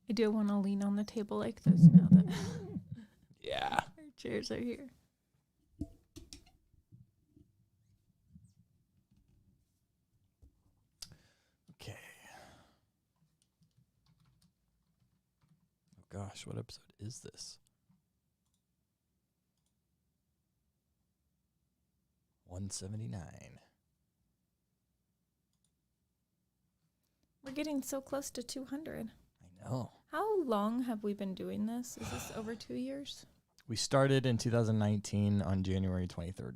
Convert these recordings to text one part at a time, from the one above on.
I do want to lean on the table like this now that Yeah. our chairs are here. Okay. Oh gosh, what episode is this? 179. We're getting so close to 200. I know. How long have we been doing this? Is this over 2 years? We started in 2019 on January 23rd.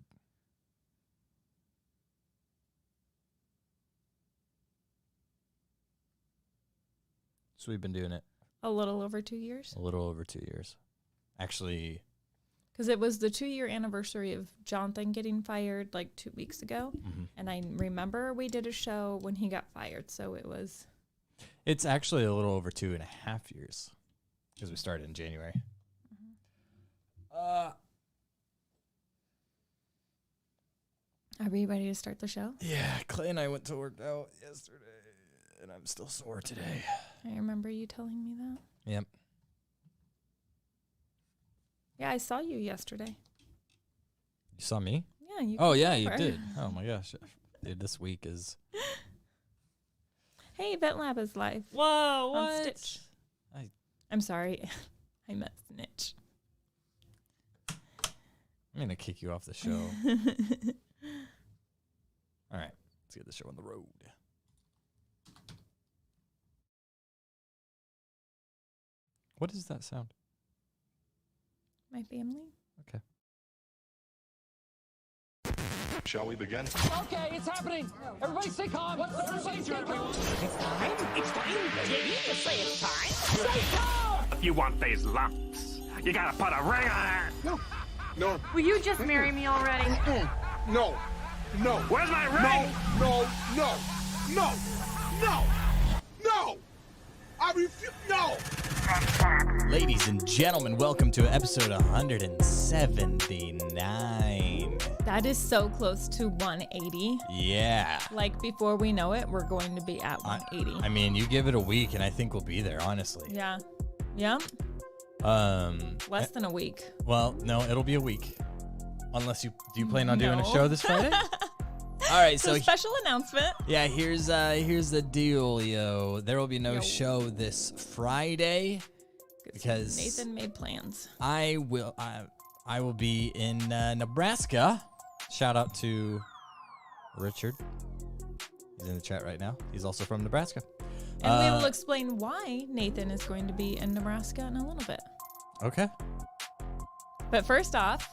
So we've been doing it A little over 2 years? a little over 2 years. Actually, Because it was the 2-year anniversary of Jonathan getting fired like 2 weeks ago. And I remember we did a show when he got fired. So it was... it's actually a little over 2.5 years because we started in January. Are we ready to start the show? Yeah, Clay and I went to work out yesterday, and I'm still sore today. I remember you telling me that. Yep. Yeah, I saw you yesterday. You saw me? Yeah, you. Oh, came yeah, you over. did. Oh, my gosh. Dude, this week is... Hey, Vet Lab is live. Whoa, On Stitch. I'm sorry. I meant Snitch. I'm going to kick you off the show. All right, let's get the show on the road. What is that sound? My family? Okay. Shall we begin? Okay, it's happening. Everybody stay calm. What's the procedure, everyone? It's time. Yeah, you just say it's time. Stay calm! If you want these lumps, you gotta put a ring on it. No. Will you just marry me already? No. No. Where's my ring? No. No. No. No. No. I refuse. No. Ladies and gentlemen, welcome to episode 179. That is so close to 180. Yeah. Like, before we know it, we're going to be at 180. I mean, you give it a week, and I think we'll be there, honestly. Yeah. Yep. Less than a week. Well, no, it'll be a week. Unless do you plan on doing a show this Friday? All right, So so special announcement. yeah, here's the deal, yo. There will be no Yo. show this Friday because Nathan made plans. I will be in Nebraska. Shout out to Richard. He's in the chat right now. He's also from Nebraska. And we will explain why Nathan is going to be in Nebraska in a little bit. Okay. But first off,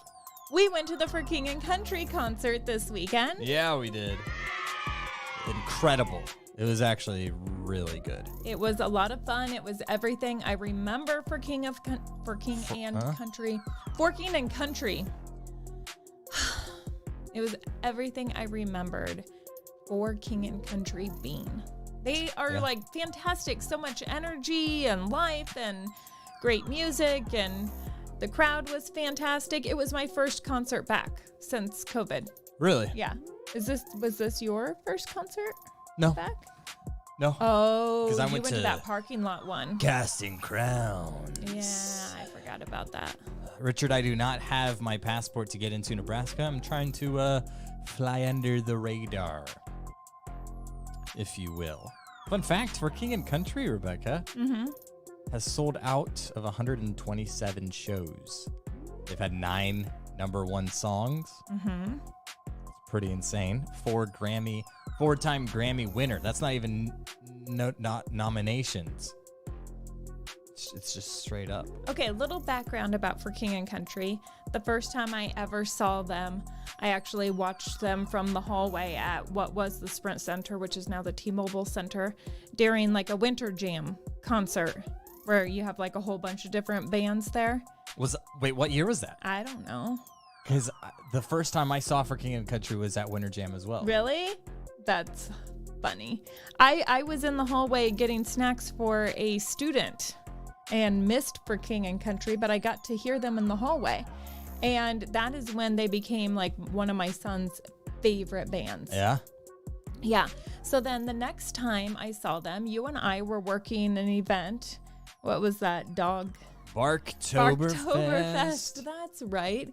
we went to the For King and Country concert this weekend. Yeah, we did. Incredible. It was actually really good. It was a lot of fun. It was everything I remember for King and Country. For King and Country. It was everything I remembered for King and Country being. They are like fantastic. So much energy and life and great music, and the crowd was fantastic. It was my first concert back since COVID. Really? Yeah. Was this your first concert No. back? No. Oh, 'Cause I you went went to to that parking lot one. Casting Crowns. Yeah, I forgot about that. Richard, I do not have my passport to get into Nebraska. I'm trying to fly under the radar, if you will. Fun fact, for King and Country, Rebecca, has sold out of 127 shows. They've had 9 #1 songs. It's pretty insane. 4-time Grammy winner. That's not even not nominations. It's just straight up. Okay, a little background about For King and Country. The first time I ever saw them, I actually watched them from the hallway at what was the Sprint Center, which is now the T-Mobile Center, during like a Winter Jam concert where you have like a whole bunch of different bands there. Wait, what year was that? I don't know. Because the first time I saw For King and Country was at Winter Jam as well. Really? That's funny. I was in the hallway getting snacks for a student and missed For King and Country, but I got to hear them in the hallway. And that is when they became like one of my son's favorite bands. Yeah? Yeah. So then the next time I saw them, you and I were working an event what was that dog? Barktoberfest. That's right.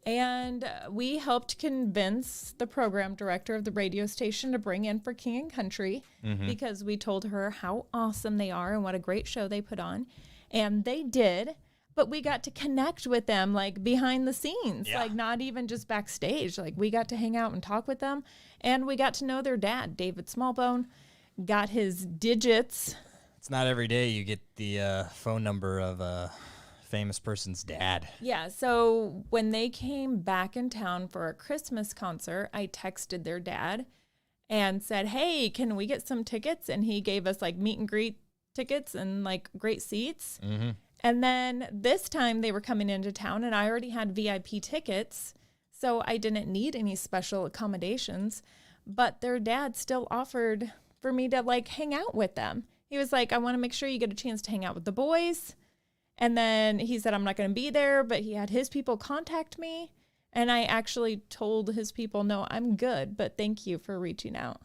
And we helped convince the program director of the radio station to bring in For King and Country because we told her how awesome they are and what a great show they put on. And they did. But we got to connect with them like behind the scenes, like not even just backstage. Like we got to hang out and talk with them. And we got to know their dad, David Smallbone, got his digits. It's not every day you get the phone number of a famous person's dad. Yeah, so when they came back in town for a Christmas concert, I texted their dad and said, hey, can we get some tickets? And he gave us like meet and greet tickets and like great seats. And then this time they were coming into town and I already had VIP tickets, so I didn't need any special accommodations. But their dad still offered for me to like hang out with them. He was like, I want to make sure you get a chance to hang out with the boys. And then he said, I'm not going to be there, but he had his people contact me. And I actually told his people, no, I'm good, but thank you for reaching out.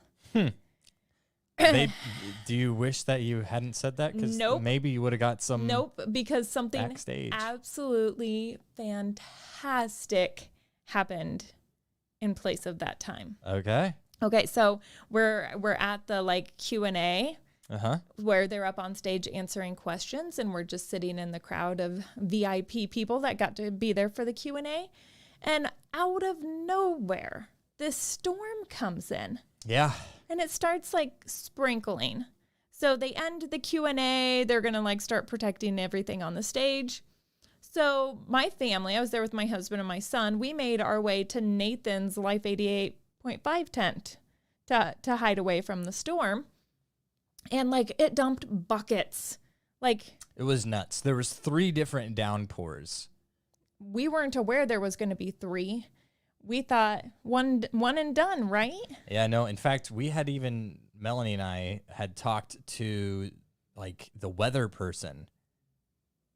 Do you wish that you hadn't said that? Because Nope. maybe you would have got some. Nope, because something backstage. absolutely fantastic happened in place of that time. Okay. Okay, so we're at the like Q&A where they're up on stage answering questions, and we're just sitting in the crowd of VIP people that got to be there for the Q&A. And out of nowhere, this storm comes in. Yeah. And it starts like sprinkling. So they end the Q&A. They're going to like start protecting everything on the stage. So my family, I was there with my husband and my son. We made our way to Nathan's Life 88.5 tent to hide away from the storm. And like it dumped buckets. Like It was nuts. There was 3 different downpours. we weren't aware there was going to be 3. We thought one and done, right? Yeah, no. In fact, Melanie and I had talked to like the weather person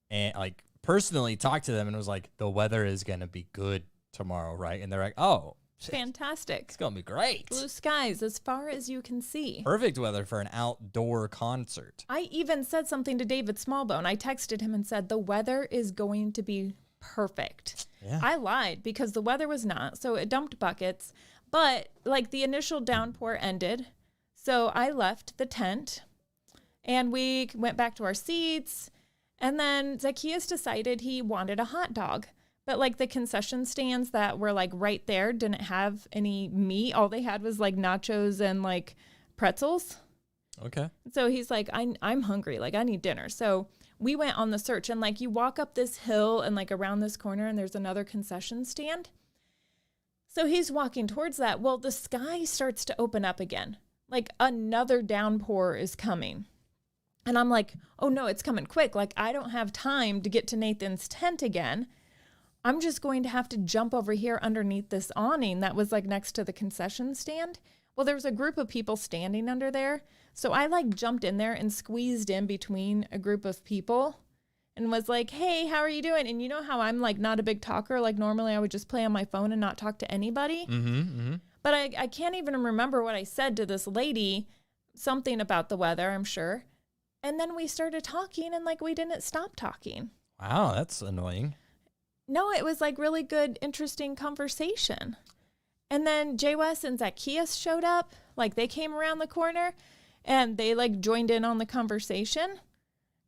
and like personally talked to them and was like, the weather is going to be good tomorrow, right? And they're like, oh, Fantastic. it's going to be great. Blue skies as far as you can see. Perfect weather for an outdoor concert. I even said something to David Smallbone. I texted him and said, the weather is going to be perfect. Yeah. I lied because the weather was not. So it dumped buckets. But like the initial downpour ended. So I left the tent and we went back to our seats. And then Zacchaeus decided he wanted a hot dog. But like the concession stands that were like right there didn't have any meat. All they had was like nachos and like pretzels. Okay. So he's like, I'm hungry. Like, I need dinner. So we went on the search, and like you walk up this hill and like around this corner and there's another concession stand. So he's walking towards that. Well, the sky starts to open up again. Like another downpour is coming. And I'm like, oh no, it's coming quick. Like I don't have time to get to Nathan's tent again. I'm just going to have to jump over here underneath this awning that was like next to the concession stand. Well, there was a group of people standing under there. So I like jumped in there and squeezed in between a group of people and was like, hey, how are you doing? And you know how I'm like not a big talker. Like normally I would just play on my phone and not talk to anybody. But I can't even remember what I said to this lady, something about the weather, I'm sure. And then we started talking and like we didn't stop talking. Wow, that's annoying. No, it was like really good, interesting conversation. And then Jay West and Zacchaeus showed up. Like they came around the corner and they like joined in on the conversation.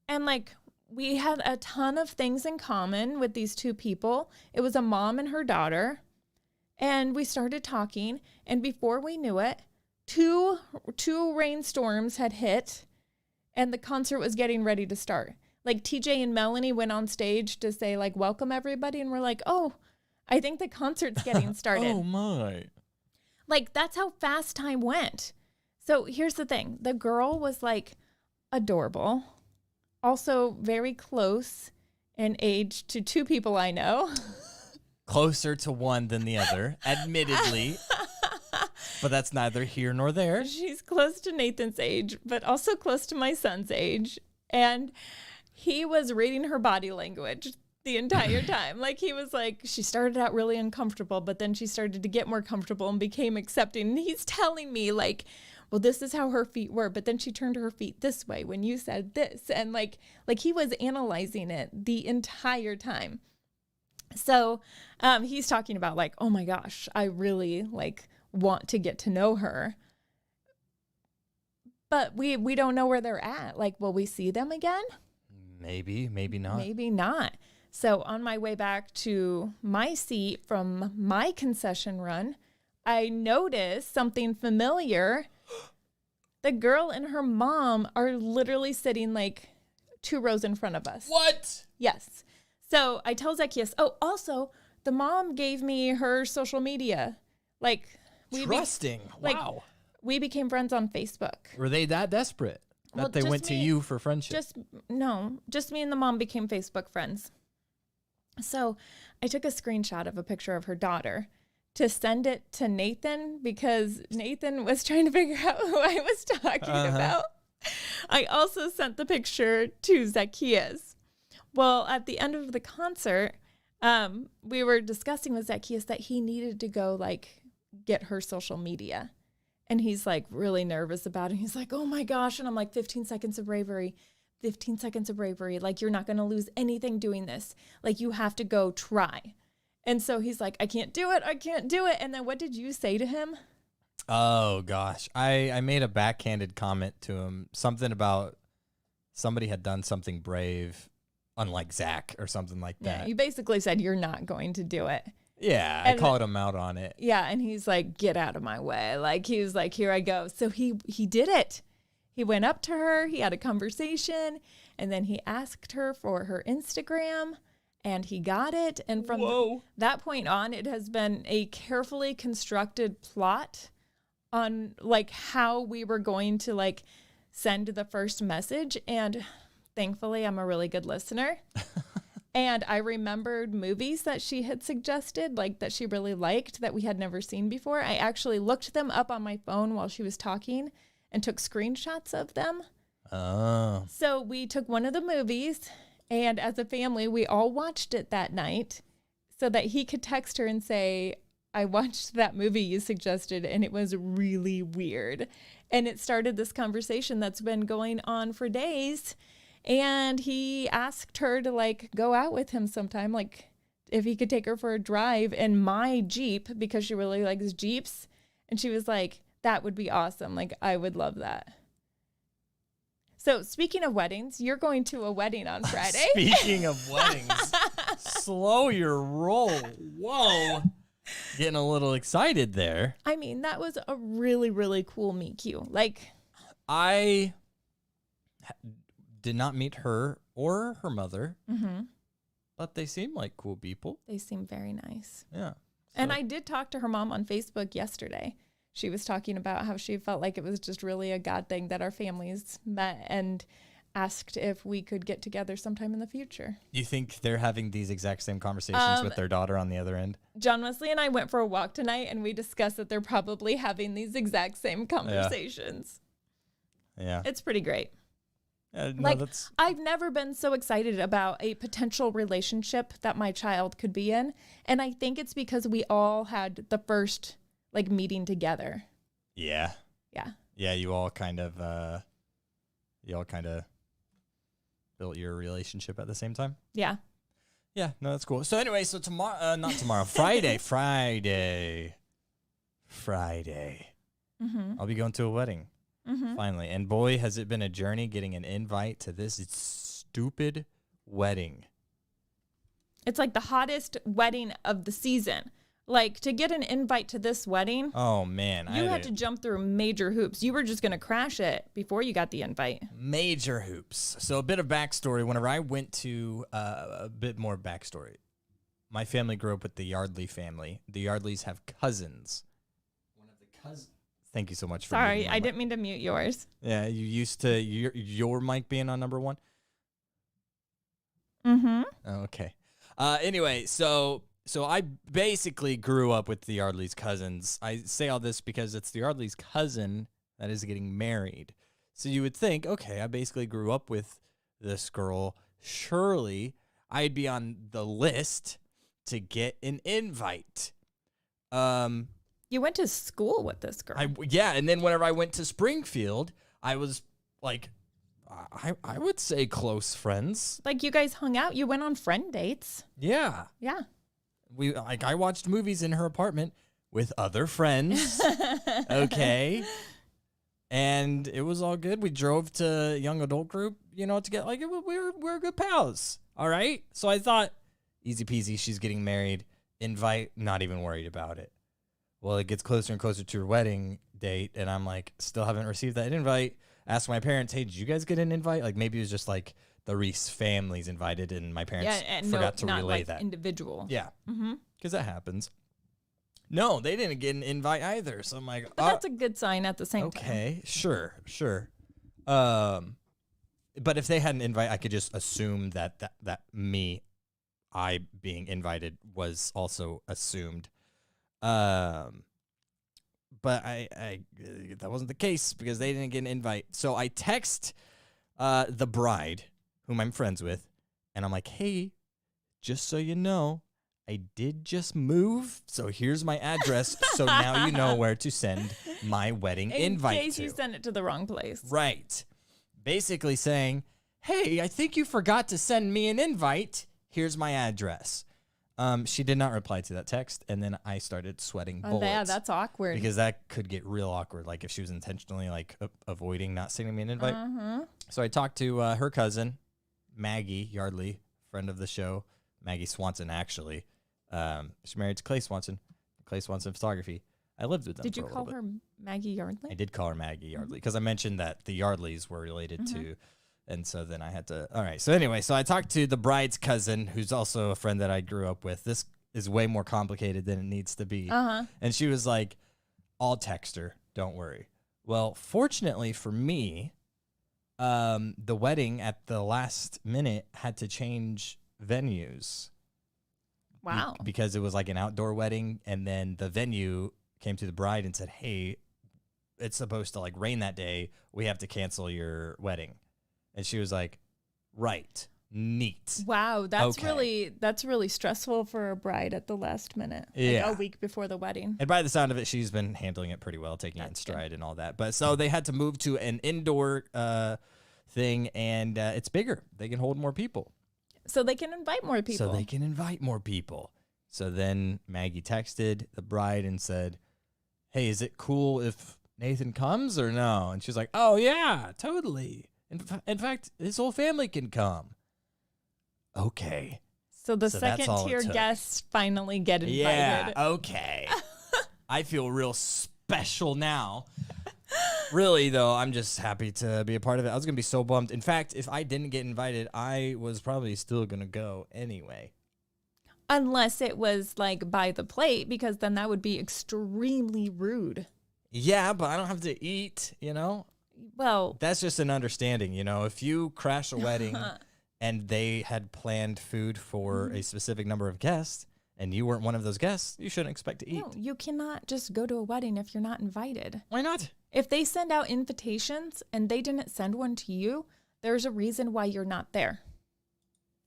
And like we had a ton of things in common with these 2 people. It was a mom and her daughter. And we started talking. And before we knew it, two rainstorms had hit and the concert was getting ready to start. Like TJ and Melanie went on stage to say like, welcome everybody. And we're like, oh, I think the concert's getting started. Oh my. Like that's how fast time went. So here's the thing. The girl was like adorable. Also very close in age to 2 people I know. Closer to one than the other, admittedly. But that's neither here nor there. She's close to Nathan's age, but also close to my son's age. And he was reading her body language the entire time. Like he was like, she started out really uncomfortable, but then she started to get more comfortable and became accepting. And he's telling me like, well, this is how her feet were, but then she turned her feet this way when you said this. And like he was analyzing it the entire time. So he's talking about like, oh my gosh, I really like want to get to know her. But we don't know where they're at. Like, will we see them again? Maybe not. Maybe not. So on my way back to my seat from my concession run, I noticed something familiar. The girl and her mom are literally sitting like 2 rows in front of us. What? Yes. So I tell Zacchaeus, oh, also, the mom gave me her social media. Like, Trusting. Wow. We became friends on Facebook. Were they that desperate Well, that they just went to me- you for friendship? Just me and the mom became Facebook friends. So I took a screenshot of a picture of her daughter to send it to Nathan because Nathan was trying to figure out who I was talking about. I also sent the picture to Zacchaeus. Well, at the end of the concert, we were discussing with Zacchaeus that he needed to go like get her social media. And he's like really nervous about it. He's like, oh my gosh. And I'm like, 15 seconds of bravery. 15 seconds of bravery. Like, you're not going to lose anything doing this. Like, you have to go try. And so he's like, I can't do it. I can't do it. And then what did you say to him? Oh, gosh. I made a backhanded comment to him. Something about somebody had done something brave, unlike Zach or something like Yeah, that. you basically said you're not going to do it. Yeah, And I called him out on it. Yeah, and he's like, get out of my way. Like, he was like, here I go. So he did it. He went up to her, he had a conversation, and then he asked her for her Instagram, and he got it. And from that point on, it has been a carefully constructed plot on like how we were going to like send the first message. And thankfully, I'm a really good listener. And I remembered movies that she had suggested, like that she really liked that we had never seen before. I actually looked them up on my phone while she was talking and took screenshots of them. Oh. So we took one of the movies, and as a family, we all watched it that night so that he could text her and say, I watched that movie you suggested, and it was really weird. And it started this conversation that's been going on for days. And he asked her to like go out with him sometime, like if he could take her for a drive in my Jeep because she really likes Jeeps. And she was like, that would be awesome. Like, I would love that. So speaking of weddings, you're going to a wedding on Friday. Speaking of weddings, slow your roll. Whoa. Getting a little excited there. I mean, that was a really, really cool meet cute. Like, I did not meet her or her mother, but they seem like cool people. they seem very nice. Yeah. And So- I did talk to her mom on Facebook yesterday. She was talking about how she felt like it was just really a God thing that our families met and asked if we could get together sometime in the future. You think they're having these exact same conversations with their daughter on the other end? John Wesley and I went for a walk tonight, and we discussed that they're probably having these exact same conversations. Yeah. It's pretty great. No, Like, that's I've never been so excited about a potential relationship that my child could be in. And I think it's because we all had the first like meeting together. yeah. Yeah. Yeah, you all kind of built your relationship at the same time. Yeah. Yeah, no, that's cool. So anyway, so tomorrow, not tomorrow, Friday. Mm-hmm. I'll be going to a wedding. Mm-hmm. Finally. And boy, has it been a journey getting an invite to this stupid wedding. It's like the hottest wedding of the season. Like, to get an invite to this wedding, Oh, man. you had to jump through major hoops. You were just going to crash it before you got the invite. Major hoops. So a bit of backstory. Whenever I went to a bit more backstory, my family grew up with the Yardley family. The Yardleys have cousins. One of the cousins. Thank you so much for Sorry, muting my I mic. didn't mean to mute yours. Yeah, you used to your mic being on number one. Mm-hmm. Oh, okay. Anyway, so I basically grew up with the Yardley's cousins. I say all this because it's the Yardley's cousin that is getting married. So you would think, okay, I basically grew up with this girl. Surely I'd be on the list to get an invite. Yeah, You went to school with this girl. Yeah, and then whenever I went to Springfield, I was like, I would say close friends. Like, you guys hung out. You went on friend dates. Yeah. Yeah. I watched movies in her apartment with other friends. Okay. And it was all good. We drove to young adult group, to get we're good pals. All right. So I thought, easy peasy, she's getting married. Invite, not even worried about it. Well, it gets closer and closer to her wedding date, and I'm like, still haven't received that invite. Ask my parents, hey, did you guys get an invite? Like, maybe it was just like the Reese family's invited, and my parents forgot to not relay like that. Individual. Yeah. Mm-hmm. Because that happens. No, they didn't get an invite either. So I'm like, But that's a good sign at the same time. okay, sure. But if they had an invite, I could just assume that I being invited was also assumed. But I that wasn't the case because they didn't get an invite. So I text the bride, whom I'm friends with, and I'm like, hey, just so you know, I did just move, so here's my address, so now you know where to send my wedding invite In case to. you sent it to the wrong place. Right. Basically saying, hey, I think you forgot to send me an invite. Here's my address. She did not reply to that text, and then I started sweating bullets. Yeah, that's awkward. Because that could get real awkward, like if she was intentionally avoiding not sending me an invite. So I talked to her cousin, Maggie Yardley, friend of the show, Maggie Swanson, actually. She's married to Clay Swanson Photography. I lived with them Did for you a little call bit. her Maggie Yardley? I did call her Maggie Yardley because I mentioned that the Yardleys were related to, and so then I had to. All right. So anyway, so I talked to the bride's cousin, who's also a friend that I grew up with. This is way more complicated than it needs to be. And she was like, "I'll text her. Don't worry." Well, fortunately for me, the wedding at the last minute had to change venues. Wow. Because it was like an outdoor wedding, and then the venue came to the bride and said, hey, it's supposed to like rain that day. We have to cancel your wedding. And she was like, right, neat. Wow, that's Okay. really stressful for a bride at the last minute. Yeah. Like a week before the wedding. And by the sound of it, she's been handling it pretty well, taking it in That's stride and all that. But so they had to move to an indoor thing, and it's bigger. They can hold more people. So they can invite more people. So they can invite more people. So then Maggie texted the bride and said, hey, is it cool if Nathan comes or no? And she's like, oh, yeah, totally. In fact, his whole family can come. Okay. So the So that's all it second tier took. guests finally get invited. Yeah, okay. I feel real special now. Really, though, I'm just happy to be a part of it. I was going to be so bummed. In fact, if I didn't get invited, I was probably still going to go anyway. Unless it was like by the plate, because then that would be extremely rude. Yeah, but I don't have to eat, Well, That's just an understanding, if you crash a wedding and they had planned food for a specific number of guests and you weren't one of those guests, you shouldn't expect to eat. no, you cannot just go to a wedding if you're not invited. Why not? If they send out invitations and they didn't send one to you, there's a reason why you're not there.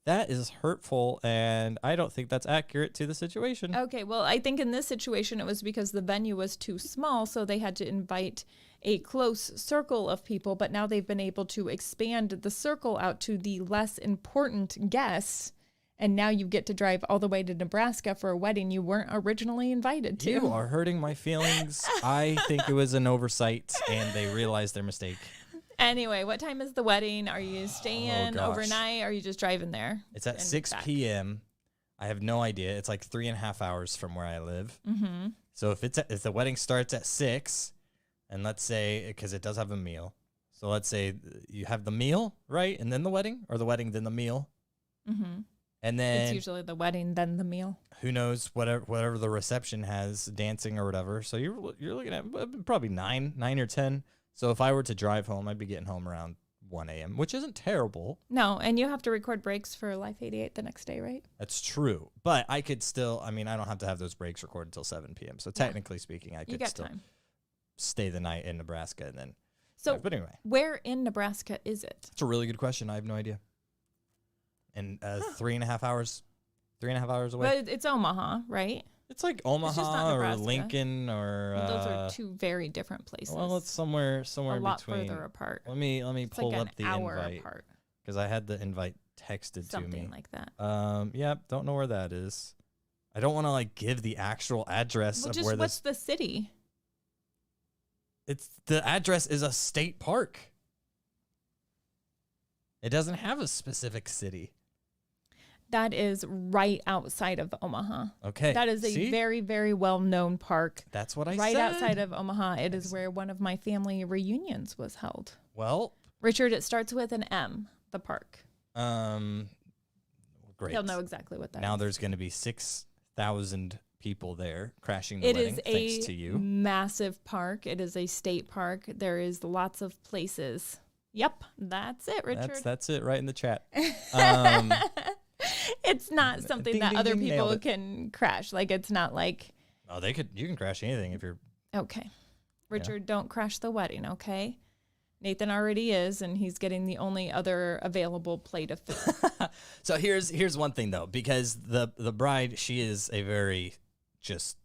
That is hurtful, and I don't think that's accurate to the situation. Okay, well, I think in this situation it was because the venue was too small, so they had to invite a close circle of people, but now they've been able to expand the circle out to the less important guests, and now you get to drive all the way to Nebraska for a wedding you weren't originally invited to. You are hurting my feelings. I think it was an oversight, and they realized their mistake. Anyway, what time is the wedding? Are you staying gosh. overnight? Or are you just driving there? It's at and 6 back? p.m. I have no idea. It's like 3.5 hours from where I live. Mm-hmm. So if the wedding starts at 6, and let's say, because it does have a meal, so let's say you have the meal, right, and then the wedding, or the wedding, then the meal. Mm-hmm. And It's then usually the wedding, then the meal. who knows, whatever the reception has, dancing or whatever. So you're looking at probably 9 or 10. So if I were to drive home, I'd be getting home around 1 a.m., which isn't terrible. No, and you have to record breaks for Life 88 the next day, right? That's true. But I could still, I don't have to have those breaks recorded until 7 p.m. So technically speaking, I You could got still time. stay the night in Nebraska and then. So But anyway, where in Nebraska is it? it's a really good question. I have no idea. And 3.5 hours away. But it's Omaha, right? It's like just not Omaha or Nebraska. Lincoln or. Those are two very different places. Well, it's somewhere a in lot between. further apart. Let me It's pull like up an the hour invite apart. because I had the invite texted Something to me. like that. Yeah, don't know where that is. I don't want to like give the actual address Well, of just where what's this. the city? It's the address is a state park. It doesn't have a specific city. That is right outside of Omaha. Okay, That is a see? very, very well-known park. That's what I Right said. outside of Omaha. It is where one of my family reunions was held. Well, Richard, it starts with an M, the park. great. He'll know exactly what that Now is. there's going to be 6,000 people there crashing the It wedding. is Thanks a to you. massive park. It is a state park. There is lots of places. Yep, that's it, Richard. That's it right in the chat. It's not something Ding, that ding, other ding, nailed people it. can crash. Like, it's not like, Oh, you can crash anything if you're. okay, Richard, don't crash the wedding, okay? Nathan already is, and he's getting the only other available plate of food. So here's one thing though, because the bride, she is a very just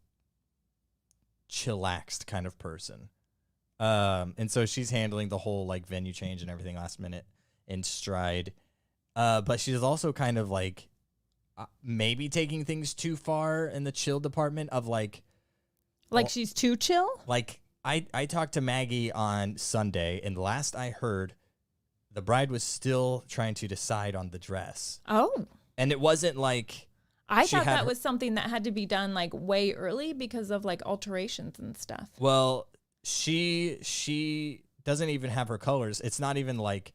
chillaxed kind of person. And so she's handling the whole like venue change and everything last minute in stride. But she's also kind of like maybe taking things too far in the chill department of like She's too chill? like I talked to Maggie on Sunday, and last I heard, the bride was still trying to decide on the dress. Oh. And it wasn't like I she thought had that her- was something that had to be done like way early because of like alterations and stuff. well, she doesn't even have her colors. It's not even like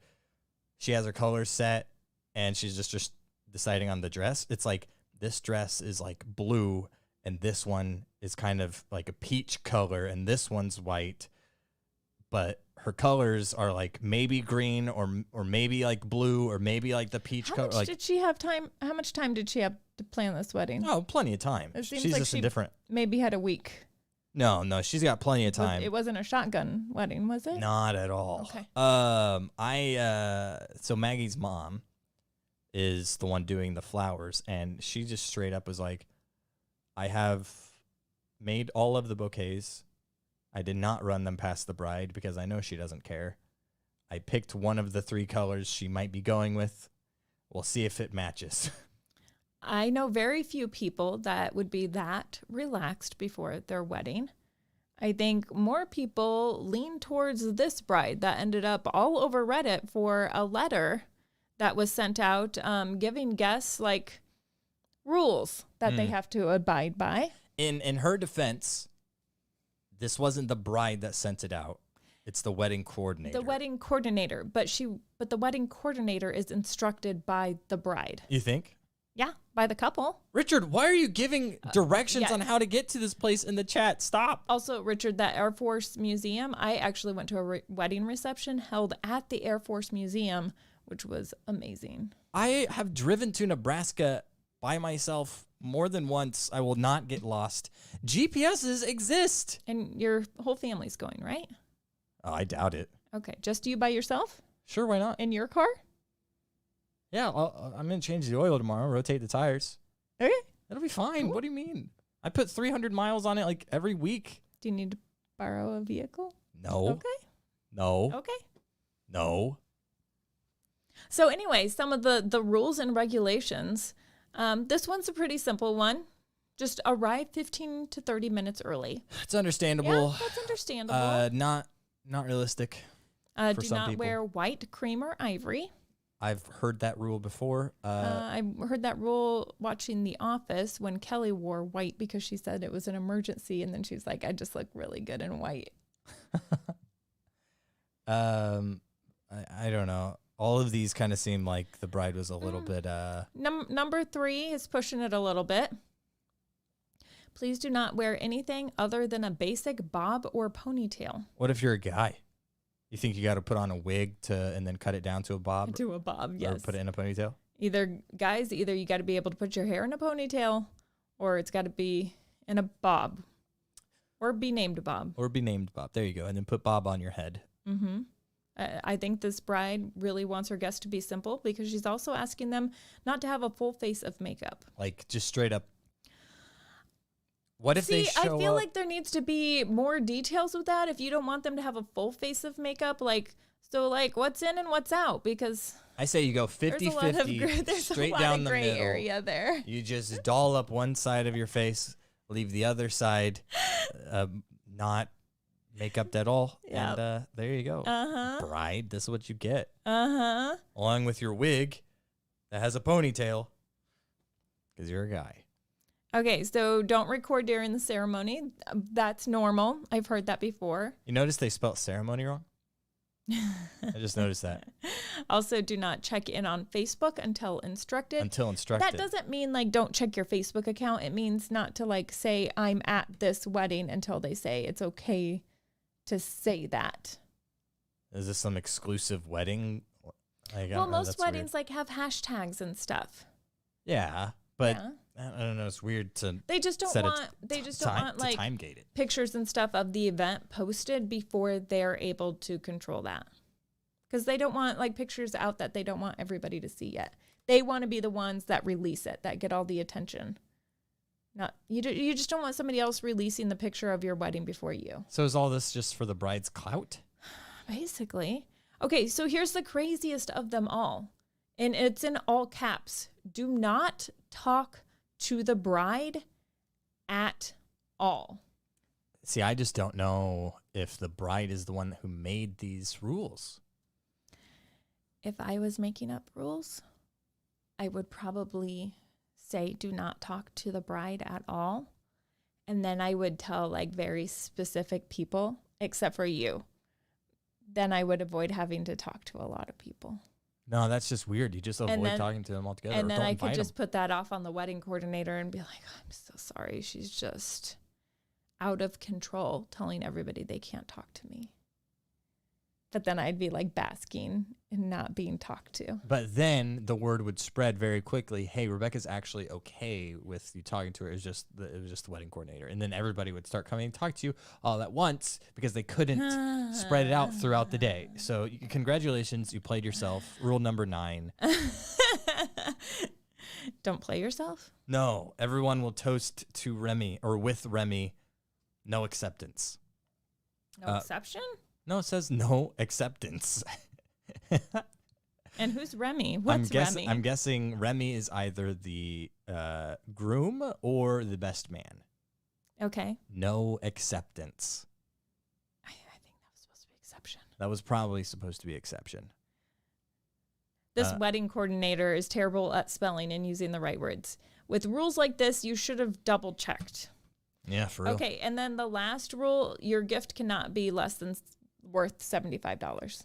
she has her colors set and she's just deciding on the dress. It's like this dress is like blue and this one is kind of like a peach color and this one's white. But her colors are like maybe green or maybe like blue or maybe like the peach How color. much Like, did she have time? How much time did she have to plan this wedding? oh, plenty of time. It seems She's like just she indifferent. maybe had a week. No, she's got plenty of Was- time. It wasn't a shotgun wedding, was it? Not at all. Okay. So Maggie's mom is the one doing the flowers, and she just straight up was like, I have made all of the bouquets. I did not run them past the bride because I know she doesn't care. I picked one of the 3 colors she might be going with. We'll see if it matches. I know very few people that would be that relaxed before their wedding. I think more people lean towards this bride that ended up all over Reddit for a letter that was sent out giving guests like rules that they have to abide by. In her defense, this wasn't the bride that sent it out. It's the wedding coordinator. The wedding coordinator, but the wedding coordinator is instructed by the bride. You think? Yeah, by the couple. Richard, why are you giving directions yeah. on how to get to this place in the chat? Stop. Also, Richard, that Air Force Museum, I actually went to a wedding reception held at the Air Force Museum, which was amazing. I have driven to Nebraska by myself more than once. I will not get lost. GPSs exist. And your whole family's going, right? Oh, I doubt it. Okay, just you by yourself Sure, why not? in your car? Yeah, I'm going to change the oil tomorrow, rotate the tires. Okay. It'll be fine. What do you mean? I put 300 miles on it like every week. Do you need to borrow a vehicle? No. Okay. No. Okay. No. So anyway, some of the rules and regulations. This one's a pretty simple one. Just arrive 15 to 30 minutes early. It's understandable. Yeah, that's understandable. Not realistic. Do for some not people. wear white, cream, or ivory. I've heard that rule before. I heard that rule watching The Office when Kelly wore white because she said it was an emergency, and then she's like, "I just look really good in white." I don't know. All of these kind of seem like the bride was a little bit. Number 3 is pushing it a little bit. Please do not wear anything other than a basic bob or ponytail. What if you're a guy? You think you got to put on a wig and then cut it down to a bob, To a bob, or yes. put it in a ponytail? Either you got to be able to put your hair in a ponytail, or it's got to be in a bob, or be named Bob. Or be named Bob. There you go. And then put Bob on your head. Mm-hmm. I think this bride really wants her guests to be simple because she's also asking them not to have a full face of makeup. Like just straight up. What if See, they show I feel up? like there needs to be more details with that if you don't want them to have a full face of makeup. Like, so like what's in and what's out, because I say you go there's a lot of 50-50, there's straight a lot down of the gray middle. area there. You just doll up one side of your face, leave the other side not makeup at all, Yep. and there you go. Bride, this is what you get, along with your wig that has a ponytail, because you're a guy. Okay, so don't record during the ceremony. That's normal. I've heard that before. You notice they spelled ceremony wrong? I just noticed that. Also, do not check in on Facebook until instructed. Until instructed. That doesn't mean like don't check your Facebook account. It means not to like say I'm at this wedding until they say it's okay to say that. Is this some exclusive wedding? Like, Well, most that's weddings like have hashtags and stuff. weird. Yeah, but Yeah. I don't know. It's weird to They just don't set a want they just don't want to like time gate it. pictures and stuff of the event posted before they're able to control that. Because they don't want like pictures out that they don't want everybody to see yet. They want to be the ones that release it, that get all the attention. Not you. You just don't want somebody else releasing the picture of your wedding before you. So is all this just for the bride's clout? Basically. Okay, so here's the craziest of them all. And it's in all caps. Do not talk to the bride at all. See, I just don't know if the bride is the one who made these rules. If I was making up rules, I would probably say do not talk to the bride at all. And then I would tell like very specific people, except for you. Then I would avoid having to talk to a lot of people. No, that's just weird. You just avoid then- talking to them altogether. And or then don't I could invite just 'em. put that off on the wedding coordinator and be like, I'm so sorry. She's just out of control, telling everybody they can't talk to me. But then I'd be like basking in not being talked to. But then the word would spread very quickly. Hey, Rebecca's actually okay with you talking to her. It was just the wedding coordinator, and then everybody would start coming and talk to you all at once because they couldn't spread it out throughout the day. So congratulations, you played yourself. Rule number 9. Don't play yourself. No, everyone will toast to Remy or with Remy. No acceptance. No exception? No, it says no acceptance. And who's Remy? What's Remy? I'm guessing Remy is either the groom or the best man. Okay. No acceptance. I think that was supposed to be exception. That was probably supposed to be exception. This wedding coordinator is terrible at spelling and using the right words. With rules like this, you should have double checked. Yeah, for real. Okay, and then the last rule, your gift cannot be less than worth $75.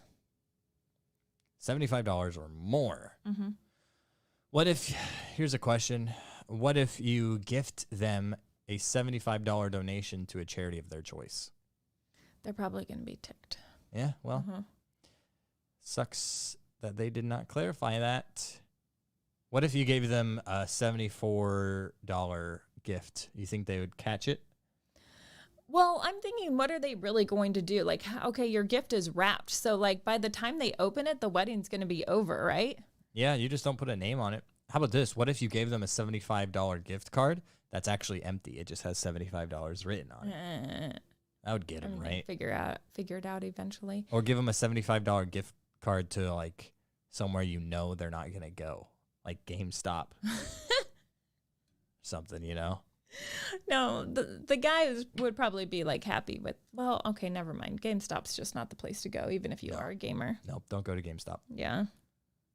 $75 or more. Mm-hmm. What if, here's a question. What if you gift them a $75 donation to a charity of their choice? They're probably going to be ticked. Yeah, well, sucks that they did not clarify that. What if you gave them a $74 gift? You think they would catch it? Well, I'm thinking, what are they really going to do? Like, okay, your gift is wrapped. So, like, by the time they open it, the wedding's going to be over, right? Yeah, you just don't put a name on it. How about this? What if you gave them a $75 gift card that's actually empty? It just has $75 written on it. That would get them, right? Figure it out eventually. Or give them a $75 gift card to, like, somewhere you know they're not going to go. Like GameStop. Something, you know? No, the guys would probably be like happy with, well, okay, never mind. GameStop's just not the place to go, even if you are a gamer. Nope, don't go to GameStop. Yeah.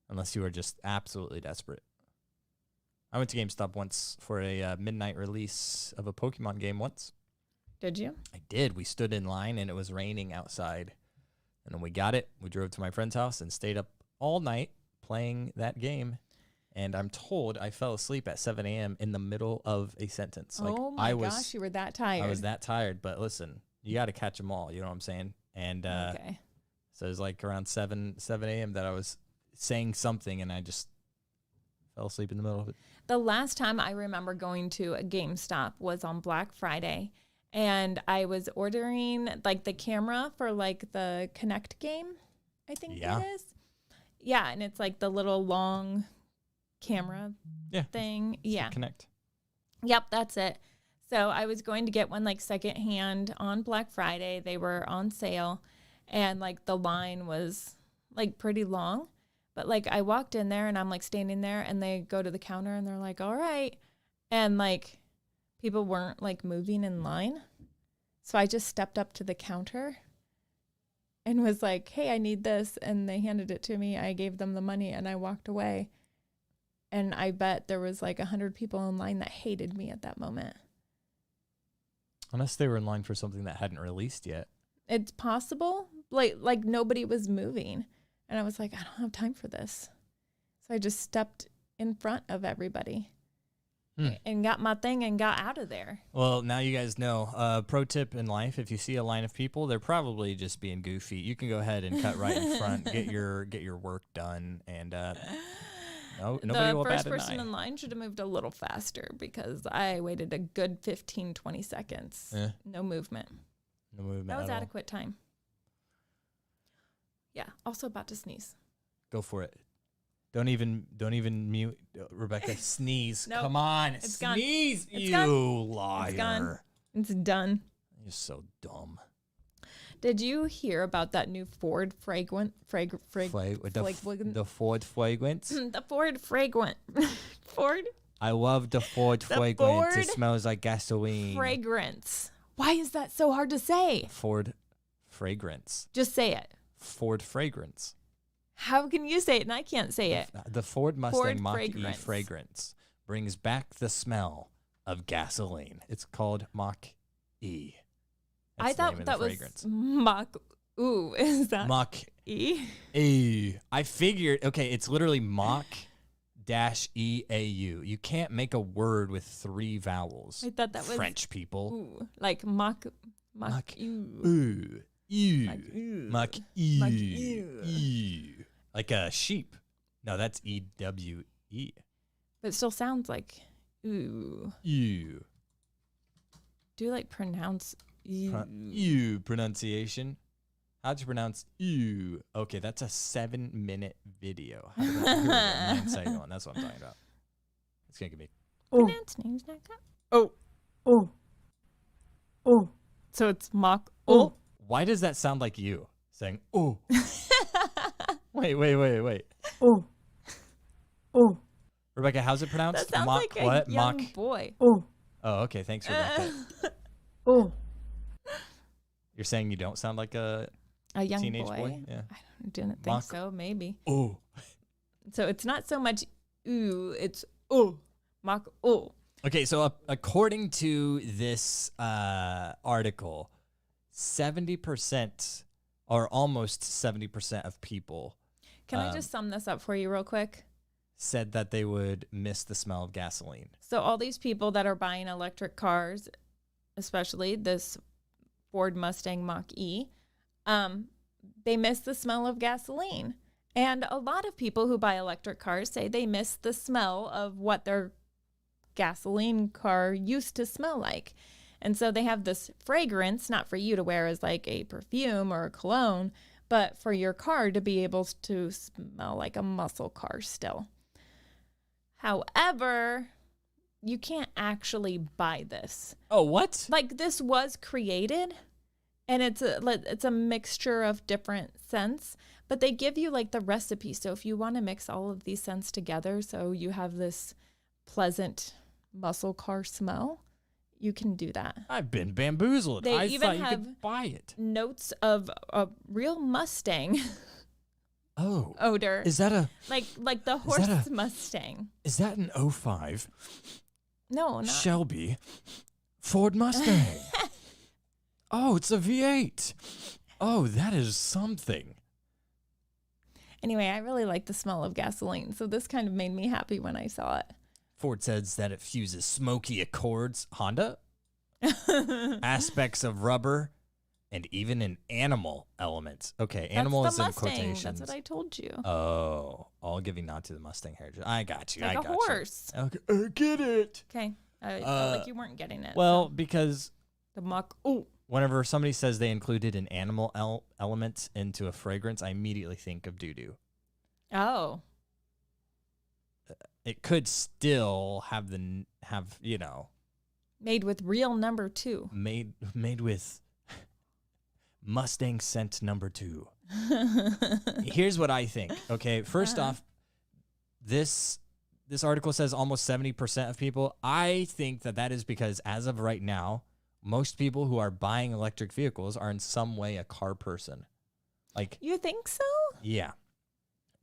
Unless you are just absolutely desperate. I went to GameStop once for a midnight release of a Pokemon game once. Did you? I did. We stood in line and it was raining outside. And then we got it. We drove to my friend's house and stayed up all night playing that game. And I'm told I fell asleep at 7 a.m. in the middle of a sentence. Like, oh my gosh, you were that tired. I was that tired. But listen, you got to catch them all. You know what I'm saying? And okay. so it was like around 7 a.m. that I was saying something and I just fell asleep in the middle of it. The last time I remember going to a GameStop was on Black Friday. And I was ordering like the camera for like the Kinect game, I think it is. Yeah, and it's like the little long camera thing. Yeah. Connect. Yep, that's it. So I was going to get one like secondhand on Black Friday. They were on sale, and like the line was like pretty long. But like I walked in there and I'm like standing there, and they go to the counter and they're like, all right. And like people weren't like moving in line. So I just stepped up to the counter and was like, hey, I need this. And they handed it to me. I gave them the money and I walked away. And I bet there was like 100 people in line that hated me at that moment. Unless they were in line for something that hadn't released yet. It's possible. Like nobody was moving. And I was like, I don't have time for this. So I just stepped in front of everybody and got my thing and got out of there. Well, now you guys know. Pro tip in life: if you see a line of people, they're probably just being goofy. You can go ahead and cut right in front, get your work done, and nobody will The bat first an person eye. in line should have moved a little faster because I waited a good 15, 20 seconds. No movement. No movement. That was at all. adequate time. Yeah. Also about to sneeze. Go for it. Don't even mute Rebecca. Sneeze. Nope. Come on, It's gone. sneeze. It's you gone. liar. It's gone. It's done. You're so dumb. Did you hear about that new Ford fragrant? The Ford fragrance. The Ford fragrant. Ford I love the Ford fragrance. Ford It smells like gasoline. fragrance. Why is that so hard to say? Ford fragrance. Just say it. Ford fragrance. How can you say it and I can't say it? The Ford Mustang Ford Mach-E fragrance. fragrance brings back the smell of gasoline. It's called Mach-E. That's I the name thought of that the was fragrance. Mach. Ooh, is that Mach-E. E? I figured, okay, it's literally Mach-E-A-U. You can't make a word with 3 vowels. I thought that was French people. Ooh, like Mach. Ooh. Ew. Mach-E. Mach-E. Mach-E. Ew. Like a sheep. No, that's E-W-E. But it still sounds like ooh. Ew. Do you like pronounce ew? Ew pronunciation. How'd you pronounce ew? Okay, that's a 7-minute video. How did I hear that 9-second one? That's what I'm talking about. It's gonna give me. Pronounce names not good. Oh. So it's Mach. Oh. Why does that sound like you saying oh? Wait. Oh. Rebecca, how's it pronounced? That sounds Mach like what? a young Mach. boy. Oh, okay. Thanks, Rebecca. You're saying you don't sound like a young teenage boy? Yeah. I didn't think Mach. so. Maybe. Oh. So it's not so much ooh. It's oh. Mach. Oh. Okay, so according to this article, 70% or almost 70% of people Can I just sum this up for you real quick? said that they would miss the smell of gasoline. So all these people that are buying electric cars, especially this Ford Mustang Mach-E, they miss the smell of gasoline. And a lot of people who buy electric cars say they miss the smell of what their gasoline car used to smell like. And so they have this fragrance, not for you to wear as like a perfume or a cologne, but for your car to be able to smell like a muscle car still. However, you can't actually buy this. Oh, what? Like this was created and it's a mixture of different scents, but they give you like the recipe. So if you want to mix all of these scents together so you have this pleasant muscle car smell, you can do that. I've been bamboozled. They I even thought you have could buy it. Notes of a real Mustang Oh. odor. Is that like the horse that Mustang. is that an 05 No, not. Shelby Ford Mustang? Oh, it's a V8. Oh, that is something. Anyway, I really like the smell of gasoline, so this kind of made me happy when I saw it. Ford says that it fuses smoky accords, Honda, aspects of rubber, and even an animal element. Okay, animal That's is the in Mustang. quotations. That's what I told you. Oh, all giving nod to the Mustang heritage. I got you. Like I a got horse. You. Okay, I get it. Okay. I felt like you weren't getting it. Well, so. because The Mach. Oh. whenever somebody says they included an animal element into a fragrance, I immediately think of doo-doo. Oh. It could still have Made with real number 2. Made with Mustang scent number 2. Here's what I think. Okay, first off, this article says almost 70% of people. I think that is because as of right now, most people who are buying electric vehicles are in some way a car person. Like, You think so? yeah.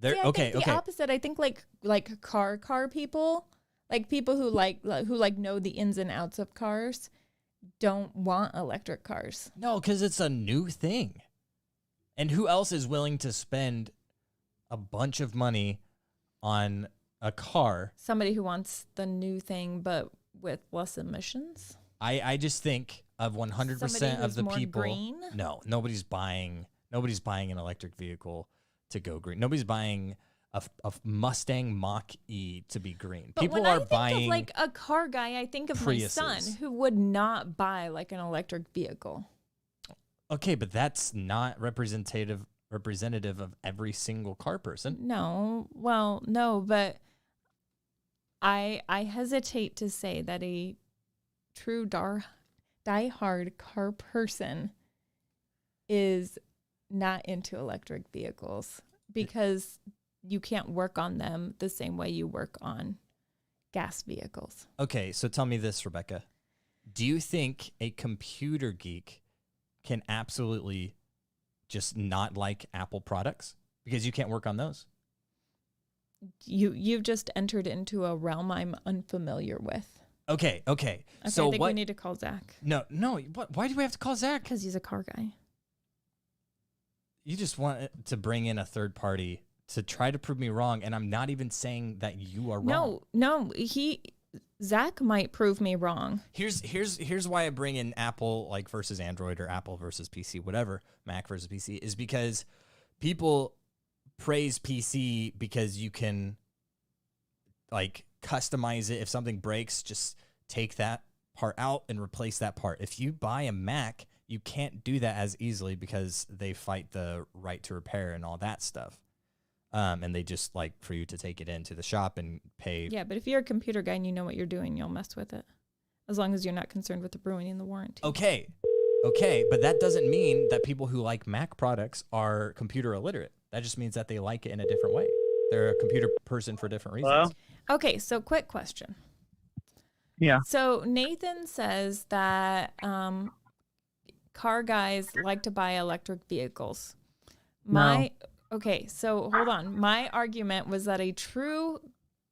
See, I think the opposite. I think like car people, like people who know the ins and outs of cars, don't want electric cars. No, because it's a new thing. And who else is willing to spend a bunch of money on a car? Somebody who wants the new thing, but with less emissions. I just think of 100% of the people. Green? No, nobody's buying an electric vehicle to go green. Nobody's buying a Mustang Mach-E to be green. But People when are I think buying of like a car guy, I think of my son Priuses. who would not buy like an electric vehicle. Okay, but that's not representative of every single car person. No, well, no, but I hesitate to say that a true die-hard car person is not into electric vehicles because you can't work on them the same way you work on gas vehicles. Okay, so tell me this, Rebecca. Do you think a computer geek can absolutely just not like Apple products because you can't work on those? You've just entered into a realm I'm unfamiliar with. Okay. Okay, So I think what? we need to call Zach No. What? Why do we have to call Zach? because he's a car guy. You just want to bring in a third party to try to prove me wrong, and I'm not even saying that you are wrong. No, Zach might prove me wrong. Here's why I bring in Apple like versus Android or Apple versus PC, whatever, Mac versus PC, is because people praise PC because you can like customize it. If something breaks, just take that part out and replace that part. If you buy a Mac, you can't do that as easily because they fight the right to repair and all that stuff. And they just like for you to take it into the shop and pay. Yeah, but if you're a computer guy and you know what you're doing, you'll mess with it. As long as you're not concerned with the ruining the warranty. Okay, but that doesn't mean that people who like Mac products are computer illiterate. That just means that they like it in a different way. They're a computer person for different reasons. Hello? Okay, so quick question. Yeah. So Nathan says that car guys like to buy electric vehicles. Okay, so hold on. My argument was that a true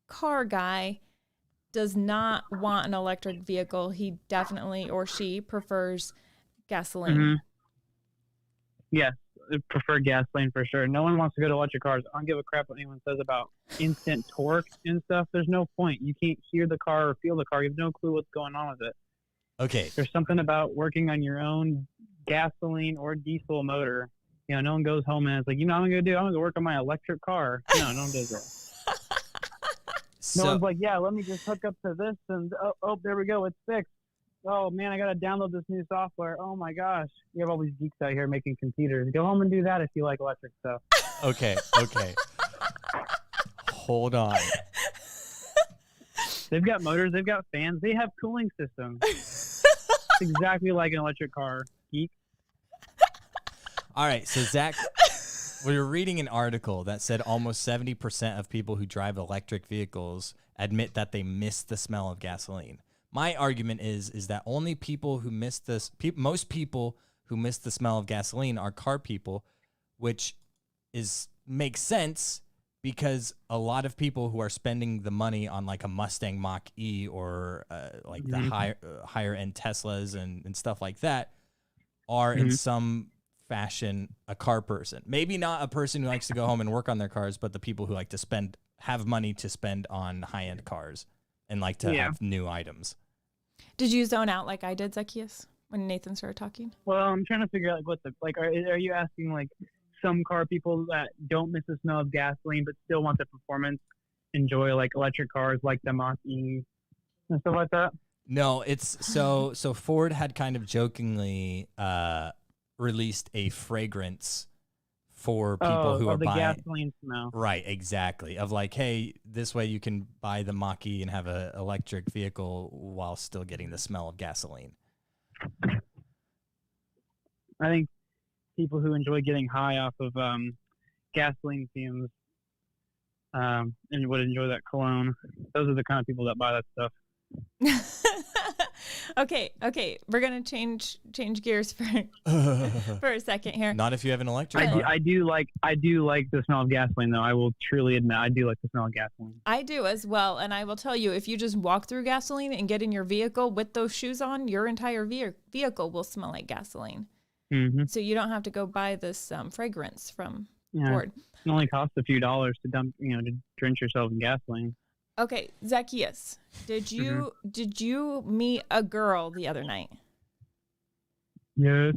car guy does not want an electric vehicle. He definitely, or she, prefers gasoline. Mm-hmm. Yes, I prefer gasoline for sure. No one wants to go to electric cars. I don't give a crap what anyone says about instant torque and stuff. There's no point. You can't hear the car or feel the car. You have no clue what's going on with it. Okay. There's something about working on your own gasoline or diesel motor. You know, no one goes home and it's like, you know what I'm going to do? I'm going to work on my electric car. No one does that. No one's like, yeah, let me just hook up to this and, oh, there we go. It's fixed. Oh, man, I got to download this new software. Oh, my gosh. You have all these geeks out here making computers. Go home and do that if you like electric stuff. Okay. Hold on. They've got motors. They've got fans. They have cooling systems. It's exactly like an electric car, geek. All right, so Zach, we were reading an article that said almost 70% of people who drive electric vehicles admit that they miss the smell of gasoline. My argument is that only people who miss this, most people who miss the smell of gasoline are car people, which makes sense because a lot of people who are spending the money on like a Mustang Mach-E or like the higher end Teslas and stuff like that are in some fashion a car person. Maybe not a person who likes to go home and work on their cars, but the people who like to have money to spend on high end cars and like to have new items. Did you zone out like I did, Zacchaeus, when Nathan started talking? Well, I'm trying to figure out are you asking like some car people that don't miss the smell of gasoline but still want the performance, enjoy like electric cars like the Mach-E and stuff like that? No, it's so Ford had kind of jokingly released a fragrance for people who are the buying. gasoline smell. Right, exactly. Of like, hey, this way you can buy the Mach-E and have an electric vehicle while still getting the smell of gasoline. I think people who enjoy getting high off of gasoline fumes and would enjoy that cologne. Those are the kind of people that buy that stuff. Okay. We're gonna change gears for a second here. Not if you have an electric car. I do like the smell of gasoline, though. I will truly admit I do like the smell of gasoline. I do as well, and I will tell you, if you just walk through gasoline and get in your vehicle with those shoes on, your entire vehicle will smell like gasoline. Mm-hmm. So you don't have to go buy this fragrance from Yeah. Ford. It only costs a few dollars to dump, to drench yourself in gasoline. Okay, Zacchaeus, did you meet a girl the other night? Yes.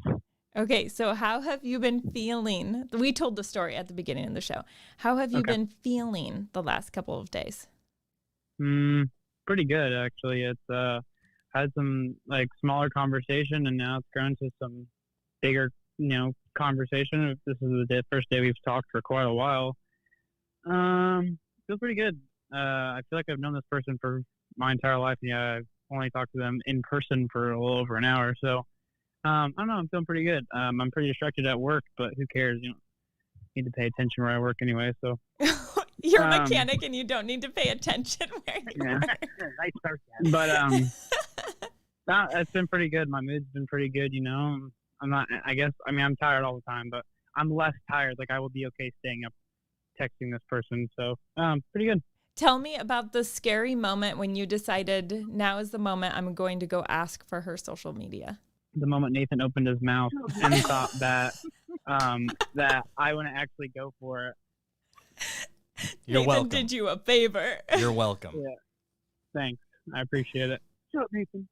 Okay, so how have you been feeling? We told the story at the beginning of the show. How have you been feeling the last couple of days? Pretty good, actually. It's had some smaller conversation, and now it's grown to some bigger, conversation. This is the first day we've talked for quite a while. Feels pretty good. I feel like I've known this person for my entire life. Yeah, I've only talked to them in person for a little over an hour. So, I don't know. I'm feeling pretty good. I'm pretty distracted at work, but who cares? You don't need to pay attention where I work anyway. So You're a mechanic and you don't need to pay attention where you work. Nice start. But it's been pretty good. My mood's been pretty good. I'm not. I'm tired all the time, but I'm less tired. I will be okay staying up, texting this person. So, pretty good. Tell me about the scary moment when you decided now is the moment I'm going to go ask for her social media. The moment Nathan opened his mouth and thought that that I wouldn't actually go for it. You're Nathan welcome. did you a favor. You're welcome. Yeah. Thanks. I appreciate it. Sure, Nathan.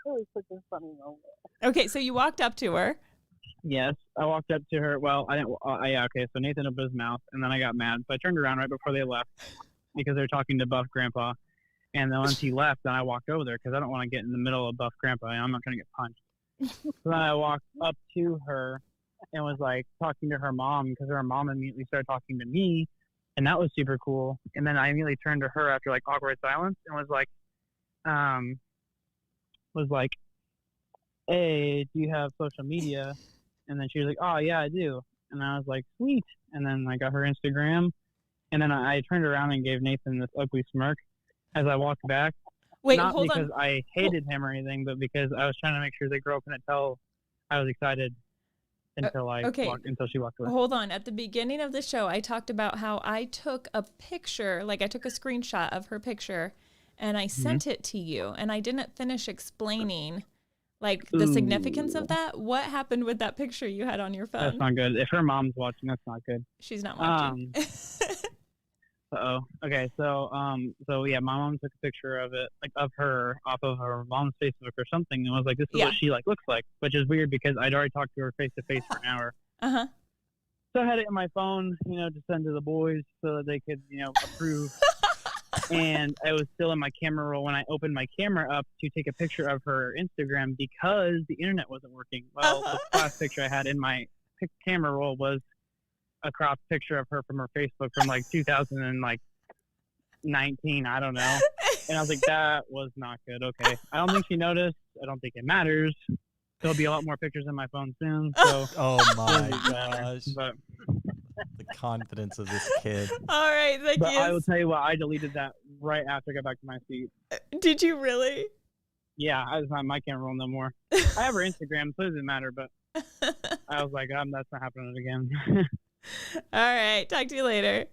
Always such a funny moment. Okay, so you walked up to her. Yes, I walked up to her. Well, I didn't. Yeah, okay. So Nathan opened his mouth, and then I got mad. So I turned around right before they left because they were talking to Buff Grandpa. And then once he left, then I walked over there because I don't want to get in the middle of Buff Grandpa. I'm not going to get punched. So then I walked up to her and was talking to her mom because her mom immediately started talking to me, and that was super cool. And then I immediately turned to her after awkward silence and was like, "Hey, do you have social media?" And then she was like, "Oh yeah, I do." And I was like, "Sweet." And then I got her Instagram, and then I turned around and gave Nathan this ugly smirk as I walked back. Wait, not hold because on. I hated him or anything, but because I was trying to make sure the girl couldn't tell I was excited until until she walked away. Hold on. At the beginning of the show, I talked about how I took a picture, I took a screenshot of her picture, and I sent it to you, and I didn't finish explaining the significance of that. What happened with that picture you had on your phone? That's not good. If her mom's watching, that's not good. She's not watching. Okay, so yeah, my mom took a picture of it, of her off of her mom's Facebook or something, and was like, "This is what she looks like," which is weird because I'd already talked to her face to face for an hour. So I had it in my phone, to send to the boys so that they could, approve. And I was still in my camera roll when I opened my camera up to take a picture of her Instagram because the internet wasn't working. Well, the last picture I had in my camera roll was a cropped picture of her from her Facebook from 2019. I don't know. And I was like, that was not good. Okay. I don't think she noticed. I don't think it matters. There'll be a lot more pictures in my phone soon. So. Oh my gosh. But the confidence of this kid. All right, but I will tell you what, I deleted that right after I got back to my seat. Did you really? Yeah, I was not my camera roll no more. I have her Instagram, so it doesn't matter, but I was like, that's not happening again. All right, talk to you later.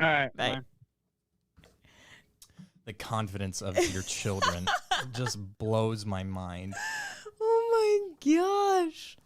All right, bye. The confidence of your children just blows my mind. Oh my gosh.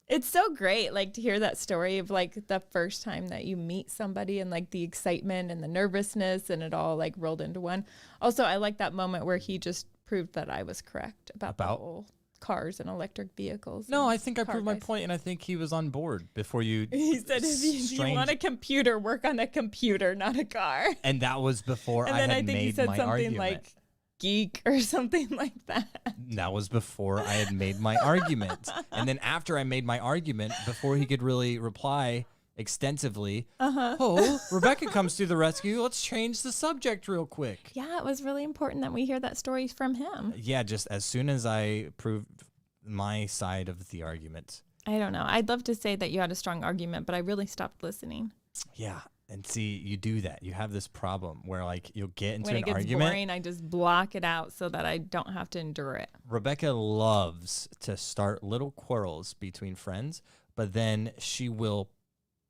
It's so great, to hear that story of, the first time that you meet somebody and, the excitement and the nervousness and it all, rolled into one. Also, I like that moment where he just proved that I was correct about the whole cars and electric vehicles. No, I think I proved my point, and I think he was on board before you. He said, if you want a computer, work on a computer, not a car. And that was before and I then had I think made he said my something argument. geek or something like that. That was before I had made my argument. And then after I made my argument, before he could really reply extensively, oh, Rebecca comes to the rescue. Let's change the subject real quick. Yeah, it was really important that we hear that story from him. Yeah, just as soon as I proved my side of the argument. I don't know. I'd love to say that you had a strong argument, but I really stopped listening. Yeah. And see, you do that. You have this problem where, like, you'll get into When an it gets argument. boring, I just block it out so that I don't have to endure it. Rebecca loves to start little quarrels between friends, but then she will,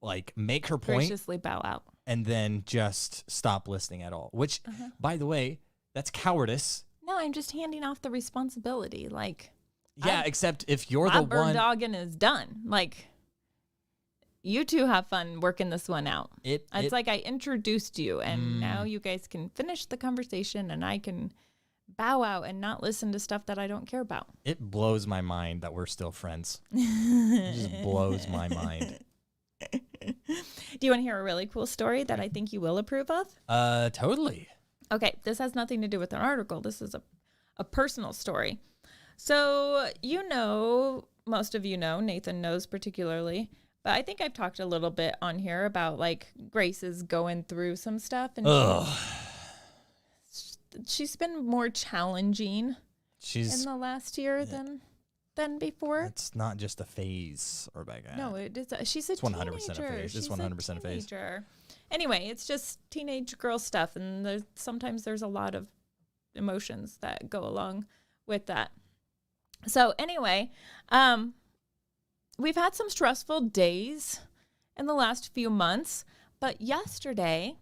like, make her point Graciously bow out. and then just stop listening at all. Which, by the way, that's cowardice. No, I'm just handing off the responsibility. Like, Yeah, except if you're my the bird one. dogging is done. Like, you two have fun working this one out. It's like I introduced you, and now you guys can finish the conversation, and I can bow out and not listen to stuff that I don't care about. It blows my mind that we're still friends. It just blows my mind. Do you want to hear a really cool story that I think you will approve of? Totally. Okay, this has nothing to do with an article. This is a personal story. So, most of you know, Nathan knows particularly, but I think I've talked a little bit on here about, like, Grace is going through some stuff, and she's been more challenging in the last year than before. It's not just a phase, Rebecca. No, it is. She's a It's 100% a teenager. phase. It's She's 100% a phase. teenager. Anyway, it's just teenage girl stuff, and sometimes there's a lot of emotions that go along with that. So anyway, we've had some stressful days in the last few months, but yesterday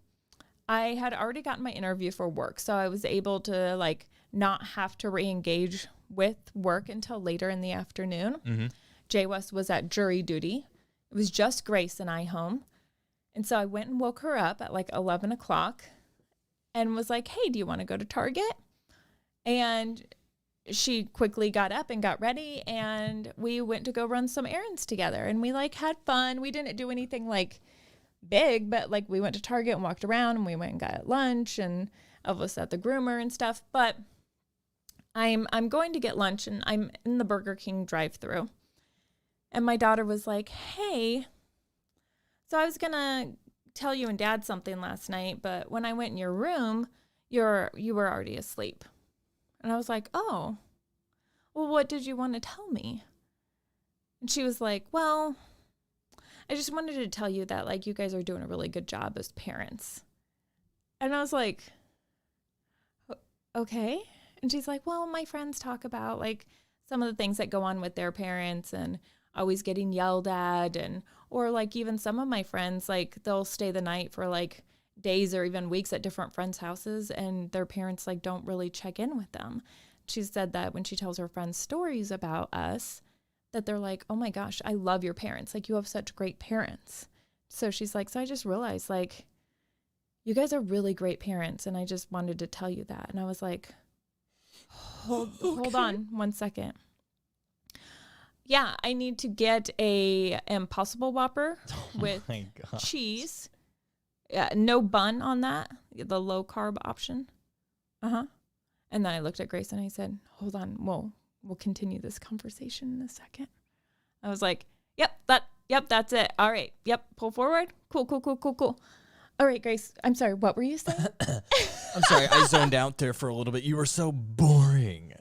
I had already gotten my interview for work, so I was able to, like, not have to re-engage with work until later in the afternoon. Mm-hmm. Jay West was at jury duty. It was just Grace and I home. And so I went and woke her up at like 11 o'clock and was like, hey, do you want to go to Target? And she quickly got up and got ready, and we went to go run some errands together, and we, like, had fun. We didn't do anything, like, big, but, like, we went to Target and walked around, and we went and got lunch, and Elvis at the groomer and stuff. But I'm going to get lunch, and I'm in the Burger King drive-thru, and my daughter was like, hey, so I was gonna tell you and Dad something last night, but when I went in your room, you were already asleep. And I was like, oh, well, what did you want to tell me? And she was like, well, I just wanted to tell you that, like, you guys are doing a really good job as parents. And I was like, okay. And she's like, well, my friends talk about, like, some of the things that go on with their parents and always getting yelled at, or like even some of my friends, like, they'll stay the night for like days or even weeks at different friends' houses, and their parents, like, don't really check in with them. She said that when she tells her friends stories about us, that they're like, oh my gosh, I love your parents. Like, you have such great parents. So she's like, so I just realized, like, you guys are really great parents, and I just wanted to tell you that. And I was like, hold on 1 second. Yeah, I need to get a Impossible Whopper with cheese. No bun on that, the low carb option. And then I looked at Grace and I said, hold on, we'll continue this conversation in a second. I was like, yep, that's it. All right. Yep. Pull forward. Cool. All right, Grace. I'm sorry. What were you saying? I'm sorry. I zoned out there for a little bit. You were so boring.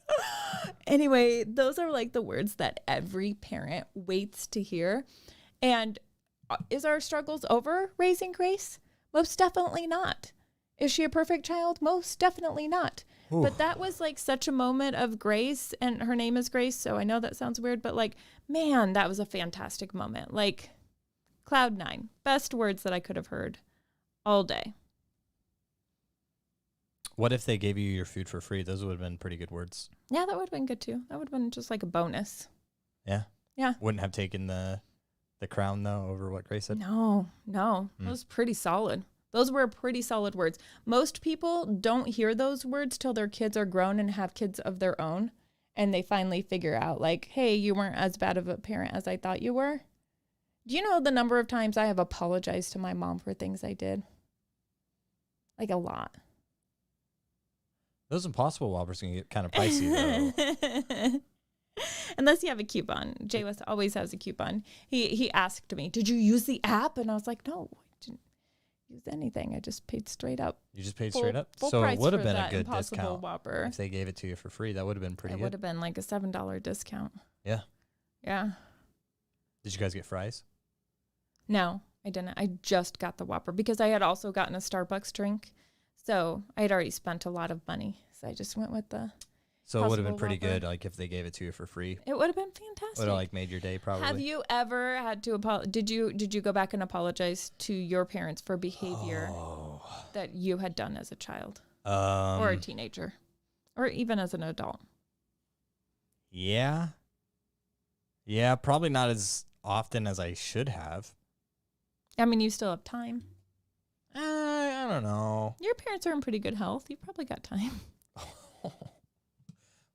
Anyway, those are like the words that every parent waits to hear. And is our struggles over raising Grace? Most definitely not. Is she a perfect child? Most definitely not. Ooh. But that was like such a moment of grace, and her name is Grace, so I know that sounds weird, but like, man, that was a fantastic moment. Like, cloud nine. Best words that I could have heard all day. What if they gave you your food for free? Those would have been pretty good words. Yeah, that would have been good too. That would have been just like a bonus. Yeah? Yeah. Wouldn't have taken the crown, though, over what Grace said? No. That was pretty solid. Those were pretty solid words. Most people don't hear those words till their kids are grown and have kids of their own, and they finally figure out, like, hey, you weren't as bad of a parent as I thought you were. Do you know the number of times I have apologized to my mom for things I did? Like, a lot. Those Impossible Whoppers can get kind of pricey though. Unless you have a coupon. Jay West always has a coupon. He asked me, "Did you use the app?" And I was like, "No, I didn't use anything. I just paid straight up." You just paid Full- straight up, full so price it would have for been a that good Impossible discount Whopper. if they gave it to you for free. That would have been pretty It would good. have been like a $7 discount. Yeah. Yeah. Did you guys get fries? No, I didn't. I just got the Whopper because I had also gotten a Starbucks drink. So I had already spent a lot of money. So I just went with the. So it would have been Impossible pretty Whopper. good, like if they gave it to you for free. It would have been fantastic. Would have like made your day probably. Have you ever had to did you go back and apologize to your parents for behavior that you had done as a child or a teenager or even as an adult? Yeah. Yeah, probably not as often as I should have. I mean, you still have time. I don't know. Your parents are in pretty good health. You probably got time.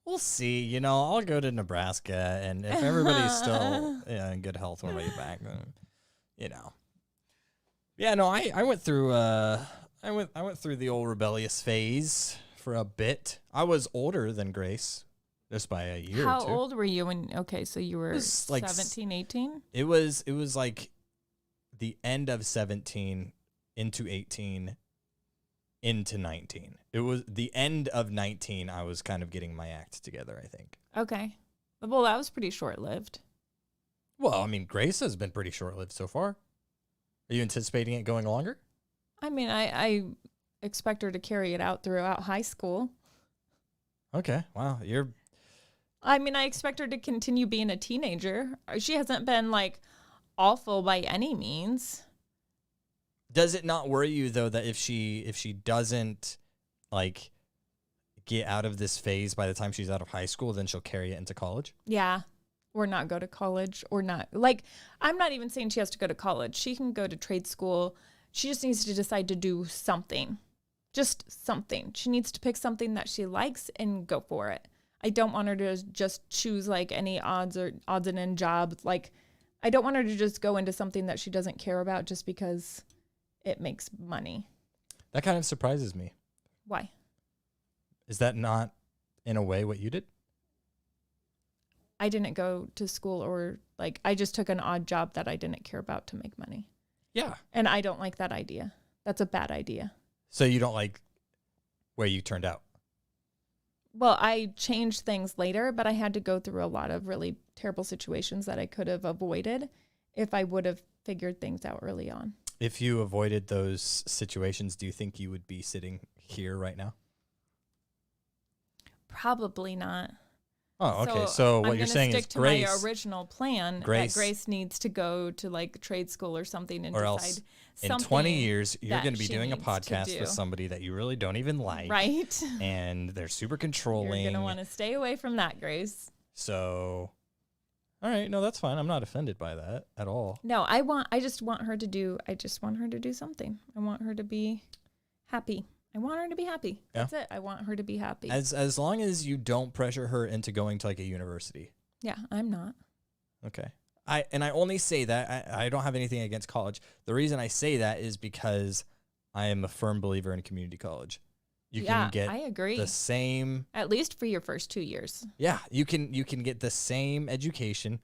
We'll see. You know, I'll go to Nebraska, and if everybody's still in good health when we get back, then, you know. Yeah, no, I went through I went through the old rebellious phase for a bit. I was older than Grace, just by a year How or two. old were you when? Okay, so you were was like 17, 18? It was like the end of 17 into 18 into 19. It was the end of 19. I was kind of getting my act together, I think. Okay. Well, that was pretty short-lived. Well, I mean, Grace has been pretty short-lived so far. Are you anticipating it going longer? I mean, I expect her to carry it out throughout high school. Okay. Wow. I mean, I expect her to continue being a teenager. She hasn't been, like, awful by any means. Does it not worry you though that if she doesn't like get out of this phase by the time she's out of high school, then she'll carry it into college? Yeah. Or not go to college or not. Like, I'm not even saying she has to go to college. She can go to trade school. She just needs to decide to do something. Just something. She needs to pick something that she likes and go for it. I don't want her to just choose like any odds and end job. Like, I don't want her to just go into something that she doesn't care about just because it makes money. That kind of surprises me. Why? Is that not in a way what you did? I didn't go to school or like I just took an odd job that I didn't care about to make money. Yeah. And I don't like that idea. That's a bad idea. So you don't like where you turned out? Well, I changed things later, but I had to go through a lot of really terrible situations that I could have avoided if I would have figured things out early on. If you avoided those situations, do you think you would be sitting here right now? Probably not. Oh, okay. So what I'm you're gonna saying is stick to Grace, my original plan. Grace- that Grace needs to go to like trade school or something and or decide else in something 20 years, you're that going to be she doing a needs to podcast do. with somebody that you really don't even like. Right? And they're super You're controlling. gonna want to stay away from that, Grace. So, all right. No, that's fine. I'm not offended by that at all. No, I just want her to do something. I want her to be happy. I want her to be happy. Yeah. That's it. I want her to be happy. As long as you don't pressure her into going to like a university. Yeah, I'm not. Okay. I only say that I don't have anything against college. The reason I say that is because I am a firm believer in community college. You Yeah, can get I agree. the same. At least for your first 2 years. Yeah, you can get the same education.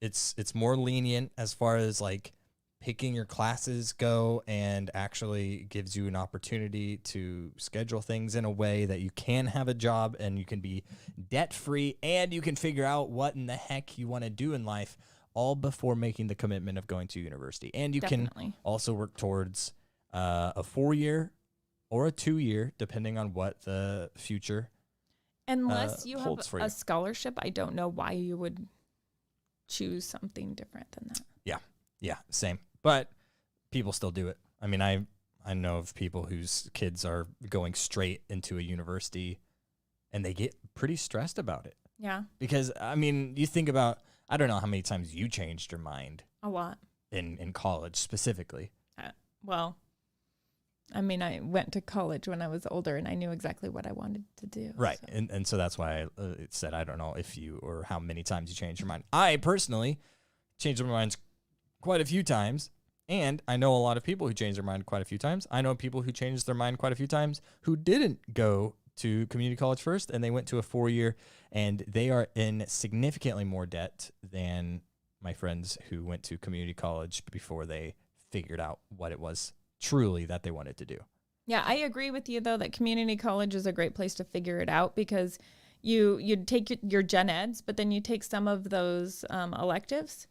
It's more lenient as far as like picking your classes go, and actually gives you an opportunity to schedule things in a way that you can have a job and you can be debt free and you can figure out what in the heck you want to do in life, all before making the commitment of going to university. And you Definitely. can also work towards a 4-year or a 2-year, depending on what the future. Unless you have holds for you. a scholarship, I don't know why you would choose something different than that. Yeah, same. But people still do it. I mean, I know of people whose kids are going straight into a university and they get pretty stressed about it. Yeah, Because, I mean, you think about, I don't know how many times you changed your mind a lot. in college specifically. Well, I mean, I went to college when I was older and I knew exactly what I wanted to do. Right. so. And so that's why I said, I don't know if you or how many times you changed your mind. I personally changed my mind quite a few times. And I know a lot of people who changed their mind quite a few times. I know people who changed their mind quite a few times who didn't go to community college first, and they went to a 4-year, and they are in significantly more debt than my friends who went to community college before they figured out what it was truly that they wanted to do. Yeah, I agree with you, though, that community college is a great place to figure it out because you take your gen eds, but then you take some of those electives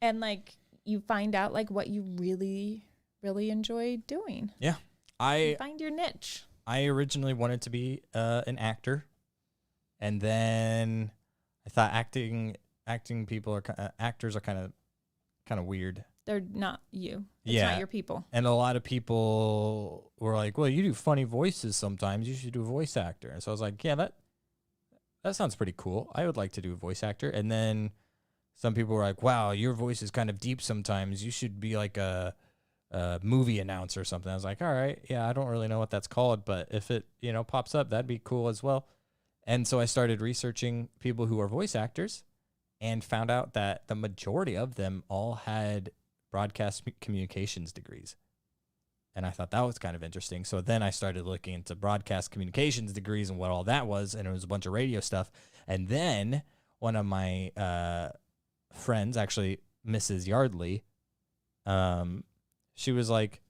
and, like, you find out, like, what you really, really enjoy doing. Yeah. You find your niche. I originally wanted to be an actor, and then I thought acting people are actors are kind of weird. They're not you. It's Yeah. not your people. And a lot of people were like, "Well, you do funny voices sometimes. You should do a voice actor." And so I was like, "Yeah, that sounds pretty cool. I would like to do a voice actor." And then some people were like, "Wow, your voice is kind of deep sometimes. You should be like a movie announcer or something." I was like, "All right, yeah, I don't really know what that's called, but if it, pops up, that'd be cool as well." And so I started researching people who are voice actors and found out that the majority of them all had broadcast communications degrees. And I thought that was kind of interesting. So then I started looking into broadcast communications degrees and what all that was, and it was a bunch of radio stuff. And then one of my friends, actually Mrs. Yardley, she was like,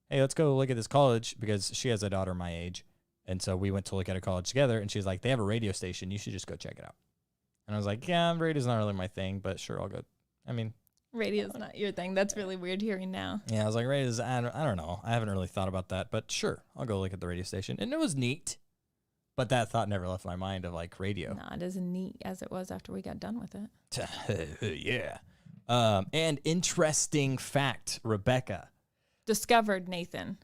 "Hey, let's go look at this college," because she has a daughter my age. And so we went to look at a college together, and she's like, "They have a radio station. You should just go check it out." And I was like, "Yeah, radio's not really my thing, but sure, I'll go." I mean, Radio's not your thing. That's really weird hearing now. yeah, I was like, radio's, I don't know. I haven't really thought about that, but sure, I'll go look at the radio station. And it was neat, but that thought never left my mind of like radio. Not as neat as it was after we got done with it. Yeah. And interesting fact, Rebecca. Discovered Nathan.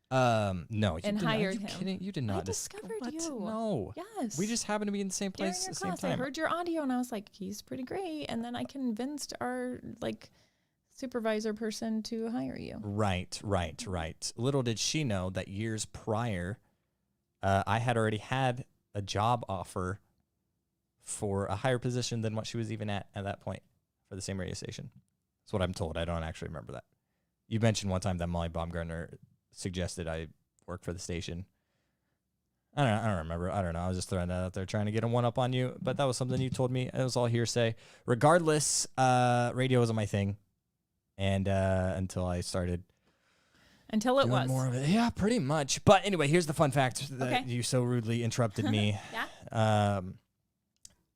No, you And did hired not, are you him. kidding? You did not. I discovered What? you. No. Yes. We just happened to be in the same During place your at the same class, I time. heard your audio and I was like, he's pretty great. And then I convinced our supervisor person to hire you. Right. Little did she know that years prior, I had already had a job offer for a higher position than what she was even at that point for the same radio station. That's what I'm told. I don't actually remember that. You mentioned one time that Molly Baumgartner suggested I work for the station. I don't remember. I don't know. I was just throwing that out there, trying to get a one-up on you. But that was something you told me. It was all hearsay. Regardless, radio wasn't my thing. And until I started Until it doing was. more of it. Yeah, pretty much. But anyway, here's the fun fact that you so rudely interrupted me. Yeah.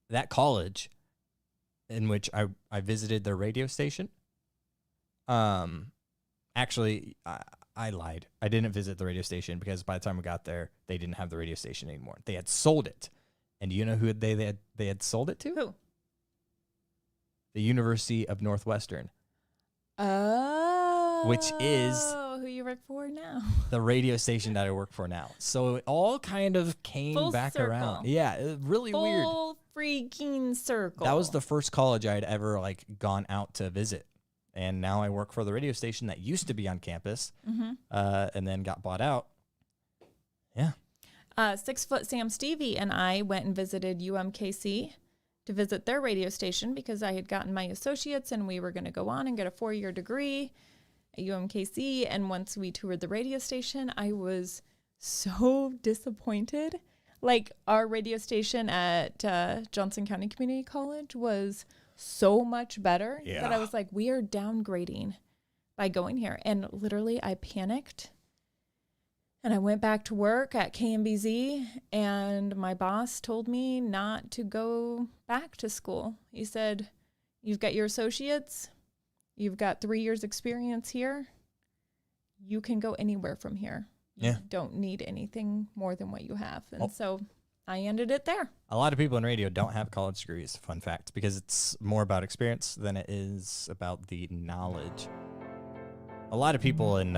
That college in which I visited their radio station, actually, I lied. I didn't visit the radio station because by the time we got there, they didn't have the radio station anymore. They had sold it. And do you know who they had sold it to? Who? The University of Northwestern. Oh. Which is who you work for now. The radio station that I work for now. So it all kind of came Full back circle. around. Yeah, it was really weird. Full freaking circle. That was the first college I had ever gone out to visit. And now I work for the radio station that used to be on campus, and then got bought out. Yeah. 6 Foot Sam Stevie and I went and visited UMKC to visit their radio station because I had gotten my associates and we were going to go on and get a 4-year degree at UMKC. And once we toured the radio station, I was so disappointed. Like, our radio station at Johnson County Community College was so much better that I was like, we are downgrading by going here. And literally I panicked and I went back to work at KMBZ and my boss told me not to go back to school. He said, you've got your associates, you've got 3 years experience here. You can go anywhere from here. You don't need anything more than what you have. And so I ended it there. A lot of people in radio don't have college degrees, fun fact, because it's more about experience than it is about the knowledge. A lot of people in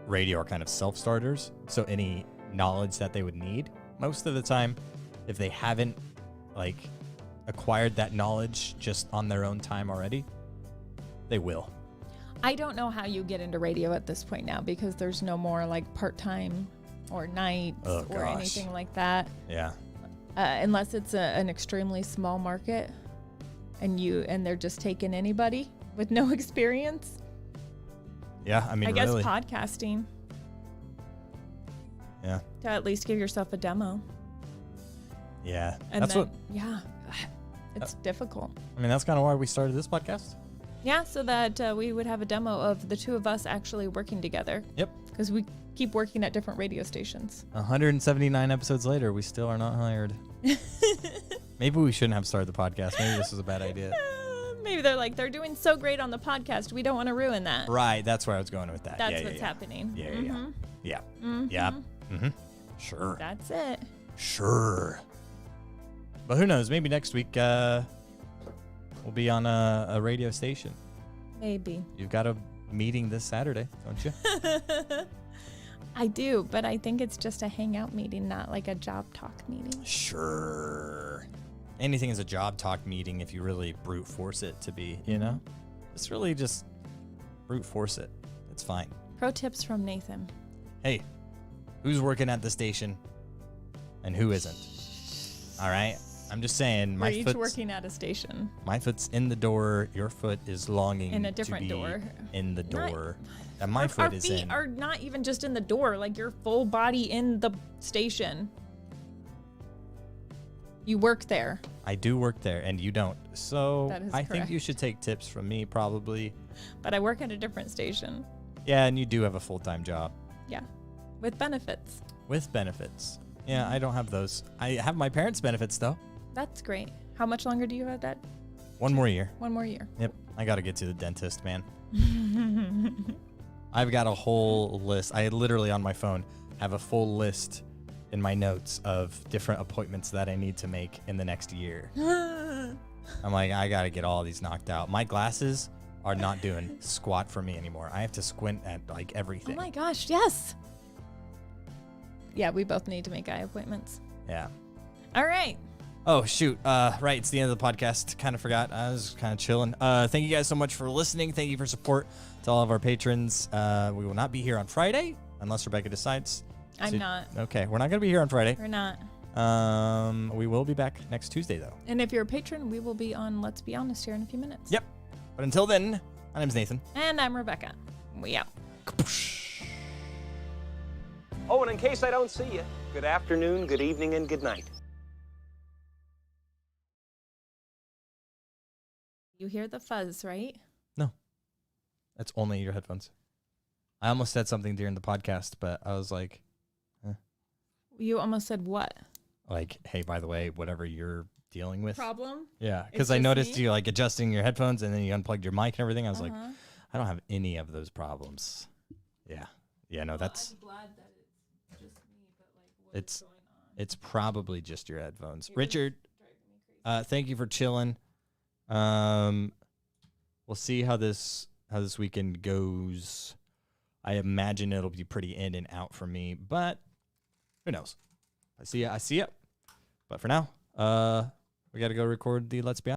radio are kind of self-starters, so any knowledge that they would need, most of the time, if they haven't acquired that knowledge just on their own time already, they will. I don't know how you get into radio at this point now because there's no more part-time or nights or anything like that. Yeah. Unless it's an extremely small market and they're just taking anybody with no experience. Yeah, I mean, I guess really. podcasting. Yeah. To at least give yourself a demo. Yeah. And That's then, what, yeah, it's difficult. I mean, that's kind of why we started this podcast. Yeah, so that we would have a demo of the two of us actually working together. Yep. Because we keep working at different radio stations. 179 episodes later, we still are not hired. Maybe we shouldn't have started the podcast. Maybe this was a bad idea. Maybe they're like, they're doing so great on the podcast. We don't want to ruin that. Right. That's where I was going with that. That's what's happening. Yeah, Mhm. yeah. Mhm. Yeah. Mm-hmm. Sure. That's it. Sure. But who knows? Maybe next week we'll be on a radio station. Maybe. You've got a meeting this Saturday, don't you? I do, but I think it's just a hangout meeting, not like a job talk meeting. Sure. Anything is a job talk meeting if you really brute force it to be, you know? Just really just brute force it. It's fine. Pro tips from Nathan. Hey, who's working at the station and who isn't? All right? I'm just saying, We're each working at a station. my foot's in the door. Your foot is longing In a different to be door. in the Not- door. And my Our foot is feet in. are not even just in the door, like your full body in the station. You work there. I do work there, and you don't. So That is I think you correct. should take tips from me, probably. But I work at a different station. Yeah, and you do have a full-time job Yeah. With benefits. with benefits. Yeah, I don't have those. I have my parents' benefits, though. That's great. How much longer do you have that? 1 more year. 1 more year. Yep. I got to get to the dentist, man. I've got a whole list. I literally on my phone have a full list in my notes of different appointments that I need to make in the next year. I'm like, I got to get all these knocked out. My glasses are not doing squat for me anymore. I have to squint at like Oh everything. my gosh, yes. Yeah, we both need to make eye appointments. Yeah. All right. Oh, shoot. Right. It's the end of the podcast. Kind of forgot. I was kind of chilling. Thank you guys so much for listening. Thank you for support to all of our patrons. We will not be here on Friday unless Rebecca decides. I'm not. Okay. We're not going to be here on Friday. We're not. We will be back next Tuesday, though. And if you're a patron, we will be on Let's Be Honest here in a few minutes. Yep. But until then, my name's Nathan. And I'm Rebecca. We out. Oh, and in case I don't see you, good afternoon, good evening, and good night. You hear the fuzz, right? No. That's only your headphones. I almost said something during the podcast, but I was like, You almost said what? hey, by the way, whatever you're dealing with. Problem? Yeah, It's because I just noticed me? you like adjusting your headphones and then you unplugged your mic and everything. I was like, Uh-huh. I don't have any of those problems. Yeah. Yeah, no, that's glad that it's just me, but like it's probably just your headphones. Richard, thank you for chilling. We'll see how this weekend goes. I imagine it'll be pretty in and out for me, but who knows? I see ya. But for now, we got to go record the Let's Be Honest.